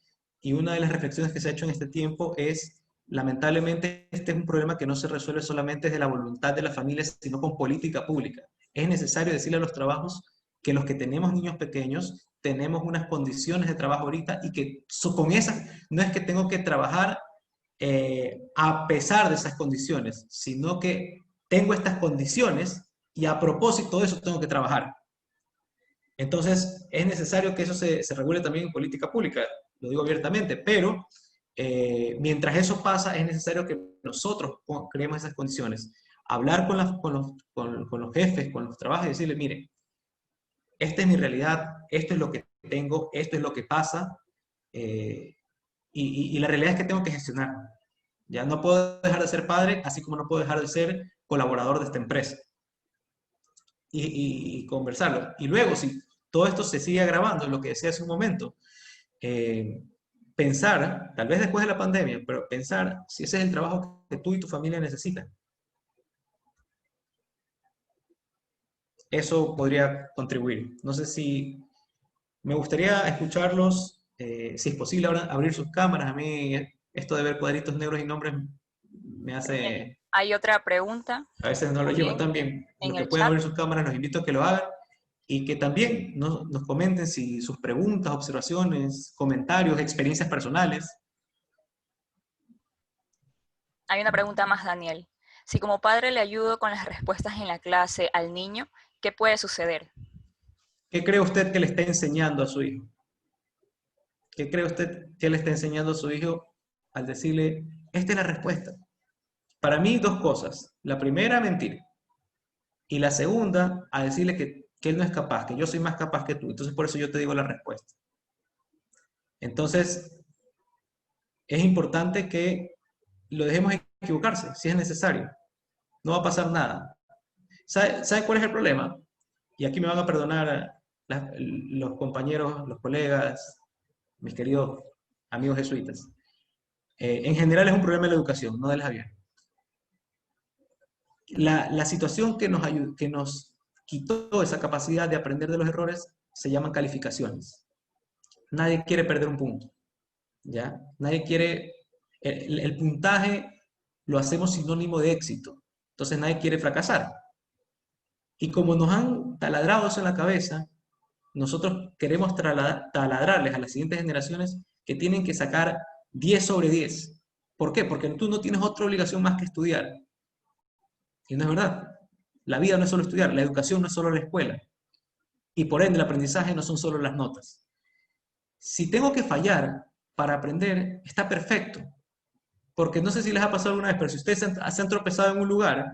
y una de las reflexiones que se ha hecho en este tiempo es, lamentablemente, este es un problema que no se resuelve solamente desde la voluntad de las familias, sino con política pública. Es necesario decirle a los trabajos que los que tenemos niños pequeños tenemos unas condiciones de trabajo ahorita y que con esas no es que tengo que trabajar a pesar de esas condiciones, sino que tengo estas condiciones y a propósito de eso tengo que trabajar. Entonces, es necesario que eso se regule también en política pública, lo digo abiertamente, pero mientras eso pasa, es necesario que nosotros creemos esas condiciones. Hablar con los jefes, con los trabajos y decirles, mire, esta es mi realidad, esto es lo que tengo, esto es lo que pasa, y la realidad es que tengo que gestionar. Ya no puedo dejar de ser padre, así como no puedo dejar de ser colaborador de esta empresa. Y conversarlo. Y luego, si todo esto se sigue agravando, lo que decía hace un momento, pensar, tal vez después de la pandemia, pero pensar si ese es el trabajo que tú y tu familia necesitan. Eso podría contribuir. No sé si me gustaría escucharlos, si es posible ahora abrir sus cámaras. A mí esto de ver cuadritos negros y nombres me hace... Hay otra pregunta. A veces no lo llevo tan bien. Lo que pueden abrir sus cámaras, los invito a que lo hagan y que también nos comenten si sus preguntas, observaciones, comentarios, experiencias personales. Hay una pregunta más, Daniel. Si como padre le ayudo con las respuestas en la clase al niño, ¿qué puede suceder? ¿Qué cree usted que le está enseñando a su hijo? ¿Qué cree usted que le está enseñando a su hijo al decirle, esta es la respuesta? Para mí, dos cosas. La primera, mentir. Y la segunda, a decirle que él no es capaz, que yo soy más capaz que tú. Entonces, por eso yo te digo la respuesta. Entonces, es importante que lo dejemos equivocarse, si es necesario. No va a pasar nada. ¿Sabe cuál es el problema? Y aquí me van a perdonar los compañeros, los colegas, mis queridos amigos jesuitas. En general es un problema de la educación, no del Javier. La situación que nos quitó esa capacidad de aprender de los errores se llaman calificaciones. Nadie quiere perder un punto, ¿ya? Nadie quiere... El puntaje lo hacemos sinónimo de éxito. Entonces nadie quiere fracasar. Y como nos han taladrado eso en la cabeza, nosotros queremos taladrarles a las siguientes generaciones que tienen que sacar 10 sobre 10. ¿Por qué? Porque tú no tienes otra obligación más que estudiar. Y no es verdad. La vida no es solo estudiar, la educación no es solo la escuela. Y por ende el aprendizaje no son solo las notas. Si tengo que fallar para aprender, está perfecto. Porque no sé si les ha pasado alguna vez, pero si ustedes se han tropezado en un lugar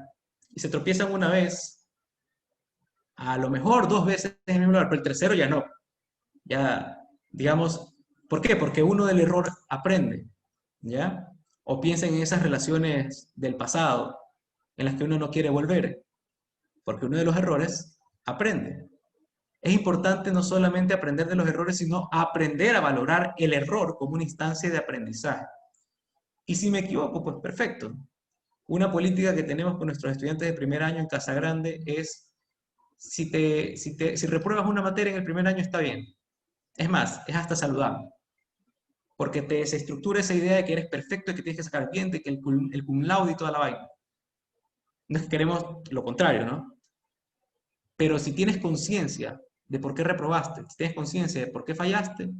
y se tropiezan una vez, a lo mejor 2 veces en el mismo lugar, pero el tercero ya no. Ya, digamos, ¿por qué? Porque uno del error aprende, ¿ya? O piensen en esas relaciones del pasado en las que uno no quiere volver, porque uno de los errores aprende. Es importante no solamente aprender de los errores, sino aprender a valorar el error como una instancia de aprendizaje. Y si me equivoco, pues perfecto. Una política que tenemos con nuestros estudiantes de primer año en Casa Grande es, si repruebas una materia en el primer año está bien. Es más, es hasta saludable. Porque te desestructura esa idea de que eres perfecto y que tienes que sacar bien, de que el cum laude y toda la vaina. No es que queremos lo contrario, ¿no? Pero si tienes conciencia de por qué reprobaste, si tienes conciencia de por qué fallaste,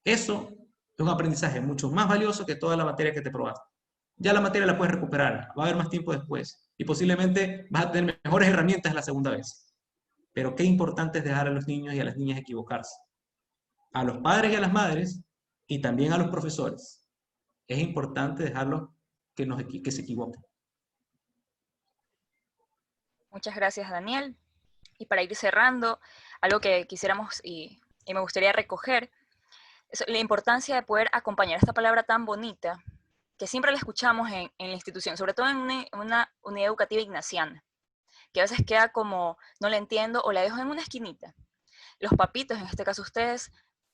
eso es un aprendizaje mucho más valioso que toda la materia que te probaste. Ya la materia la puedes recuperar, va a haber más tiempo después y posiblemente vas a tener mejores herramientas la segunda vez. Pero qué importante es dejar a los niños y a las niñas equivocarse. A los padres y a las madres y también a los profesores. Es importante dejarlos que se equivoquen. Muchas gracias, Daniel. Y para ir cerrando, algo que quisiéramos y me gustaría recoger, es la importancia de poder acompañar esta palabra tan bonita, que siempre la escuchamos en la institución, sobre todo en una unidad educativa ignaciana, que a veces queda como, no la entiendo, o la dejo en una esquinita. Los papitos, en este caso ustedes,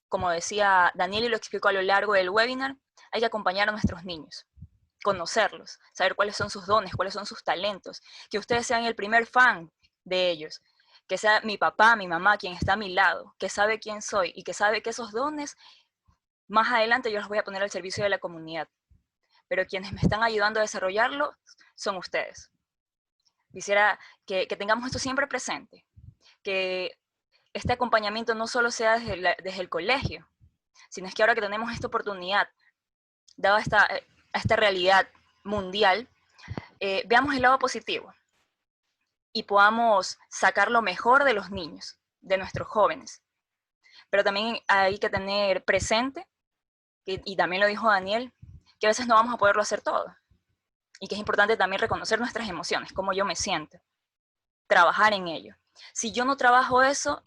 como decía Daniel y lo explicó a lo largo del webinar, hay que acompañar a nuestros niños, conocerlos, saber cuáles son sus dones, cuáles son sus talentos, que ustedes sean el primer fan de ellos, que sea mi papá, mi mamá, quien está a mi lado, que sabe quién soy y que sabe que esos dones, más adelante yo los voy a poner al servicio de la comunidad. Pero quienes me están ayudando a desarrollarlo son ustedes. Quisiera que tengamos esto siempre presente, que este acompañamiento no solo sea desde el colegio, sino es que ahora que tenemos esta oportunidad, dada esta realidad mundial, veamos el lado positivo y podamos sacar lo mejor de los niños, de nuestros jóvenes. Pero también hay que tener presente, y también lo dijo Daniel, que a veces no vamos a poderlo hacer todo. Y que es importante también reconocer nuestras emociones, cómo yo me siento, trabajar en ello. Si yo no trabajo eso,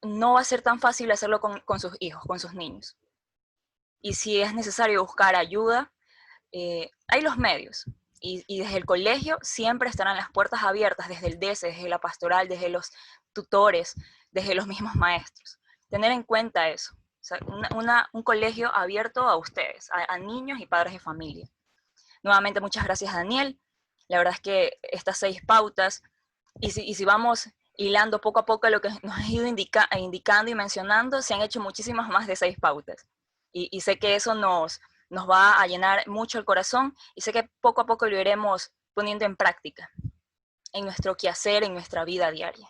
no va a ser tan fácil hacerlo con sus hijos, con sus niños. Y si es necesario buscar ayuda, hay los medios. Y desde el colegio siempre estarán las puertas abiertas, desde el DESE, desde la pastoral, desde los tutores, desde los mismos maestros. Tener en cuenta eso. O sea, un colegio abierto a ustedes, a niños y padres de familia. Nuevamente, muchas gracias, Daniel. La verdad es que estas 6 pautas, y si vamos hilando poco a poco lo que nos has ido indicando y mencionando, se han hecho muchísimas más de 6 pautas. Y sé que eso nos va a llenar mucho el corazón, y sé que poco a poco lo iremos poniendo en práctica, en nuestro quehacer, en nuestra vida diaria.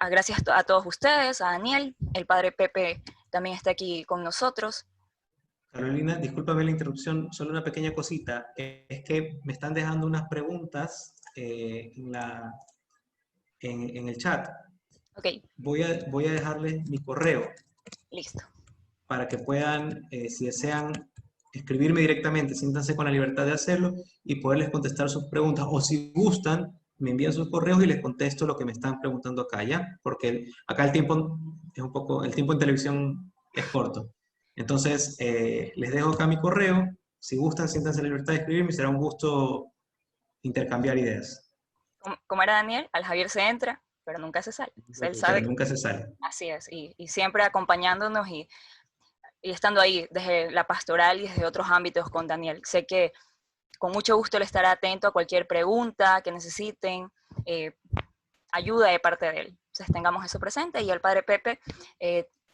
Gracias a todos ustedes, a Daniel, el padre Pepe también está aquí con nosotros. Carolina, discúlpame la interrupción, solo una pequeña cosita. Es que me están dejando unas preguntas en el chat. Ok. Voy a dejarles mi correo. Listo. Para que puedan, si desean, escribirme directamente, siéntanse con la libertad de hacerlo y poderles contestar sus preguntas. O si gustan, me envían sus correos y les contesto lo que me están preguntando acá, ¿ya? Porque acá el tiempo es un poco, el tiempo en televisión es corto. Entonces, les dejo acá mi correo. Si gustan, siéntanse en la libertad de escribirme y será un gusto intercambiar ideas. Como era Daniel, al Javier se entra, pero nunca se sale. Él sabe pero nunca se sale. Así es, y siempre acompañándonos y estando ahí desde la pastoral y desde otros ámbitos con Daniel. Sé que con mucho gusto le estará atento a cualquier pregunta que necesiten, ayuda de parte de él. Entonces tengamos eso presente. Y el padre Pepe,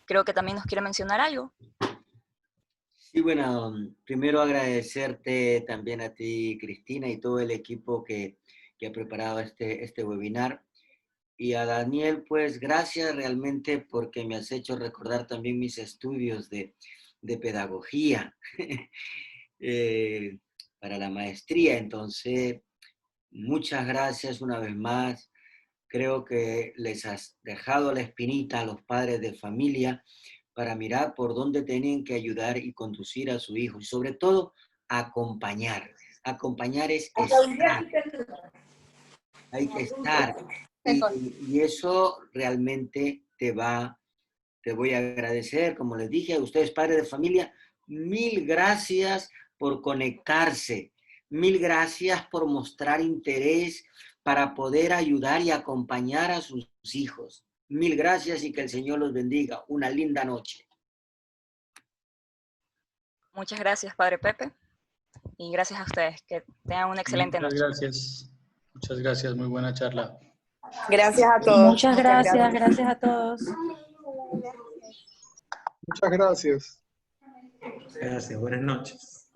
creo que también nos quiere mencionar algo. Sí, bueno, primero agradecerte también a ti, Cristina, y todo el equipo que ha preparado este webinar. Y a Daniel, pues gracias realmente porque me has hecho recordar también mis estudios de pedagogía para la maestría. Entonces, muchas gracias una vez más. Creo que les has dejado la espinita a los padres de familia para mirar por dónde tienen que ayudar y conducir a su hijo. Y sobre todo, acompañar. Acompañar es estar. Hay que estar. Y eso realmente te voy a agradecer, como les dije a ustedes, padres de familia, 1000 gracias por conectarse, 1000 gracias por mostrar interés para poder ayudar y acompañar a sus hijos. 1000 gracias y que el Señor los bendiga. Una linda noche. Muchas gracias, padre Pepe, y gracias a ustedes. Que tengan una excelente noche. Muchas gracias, muy buena charla. Gracias a todos. Muchas gracias a todos. Muchas gracias. Gracias, buenas noches.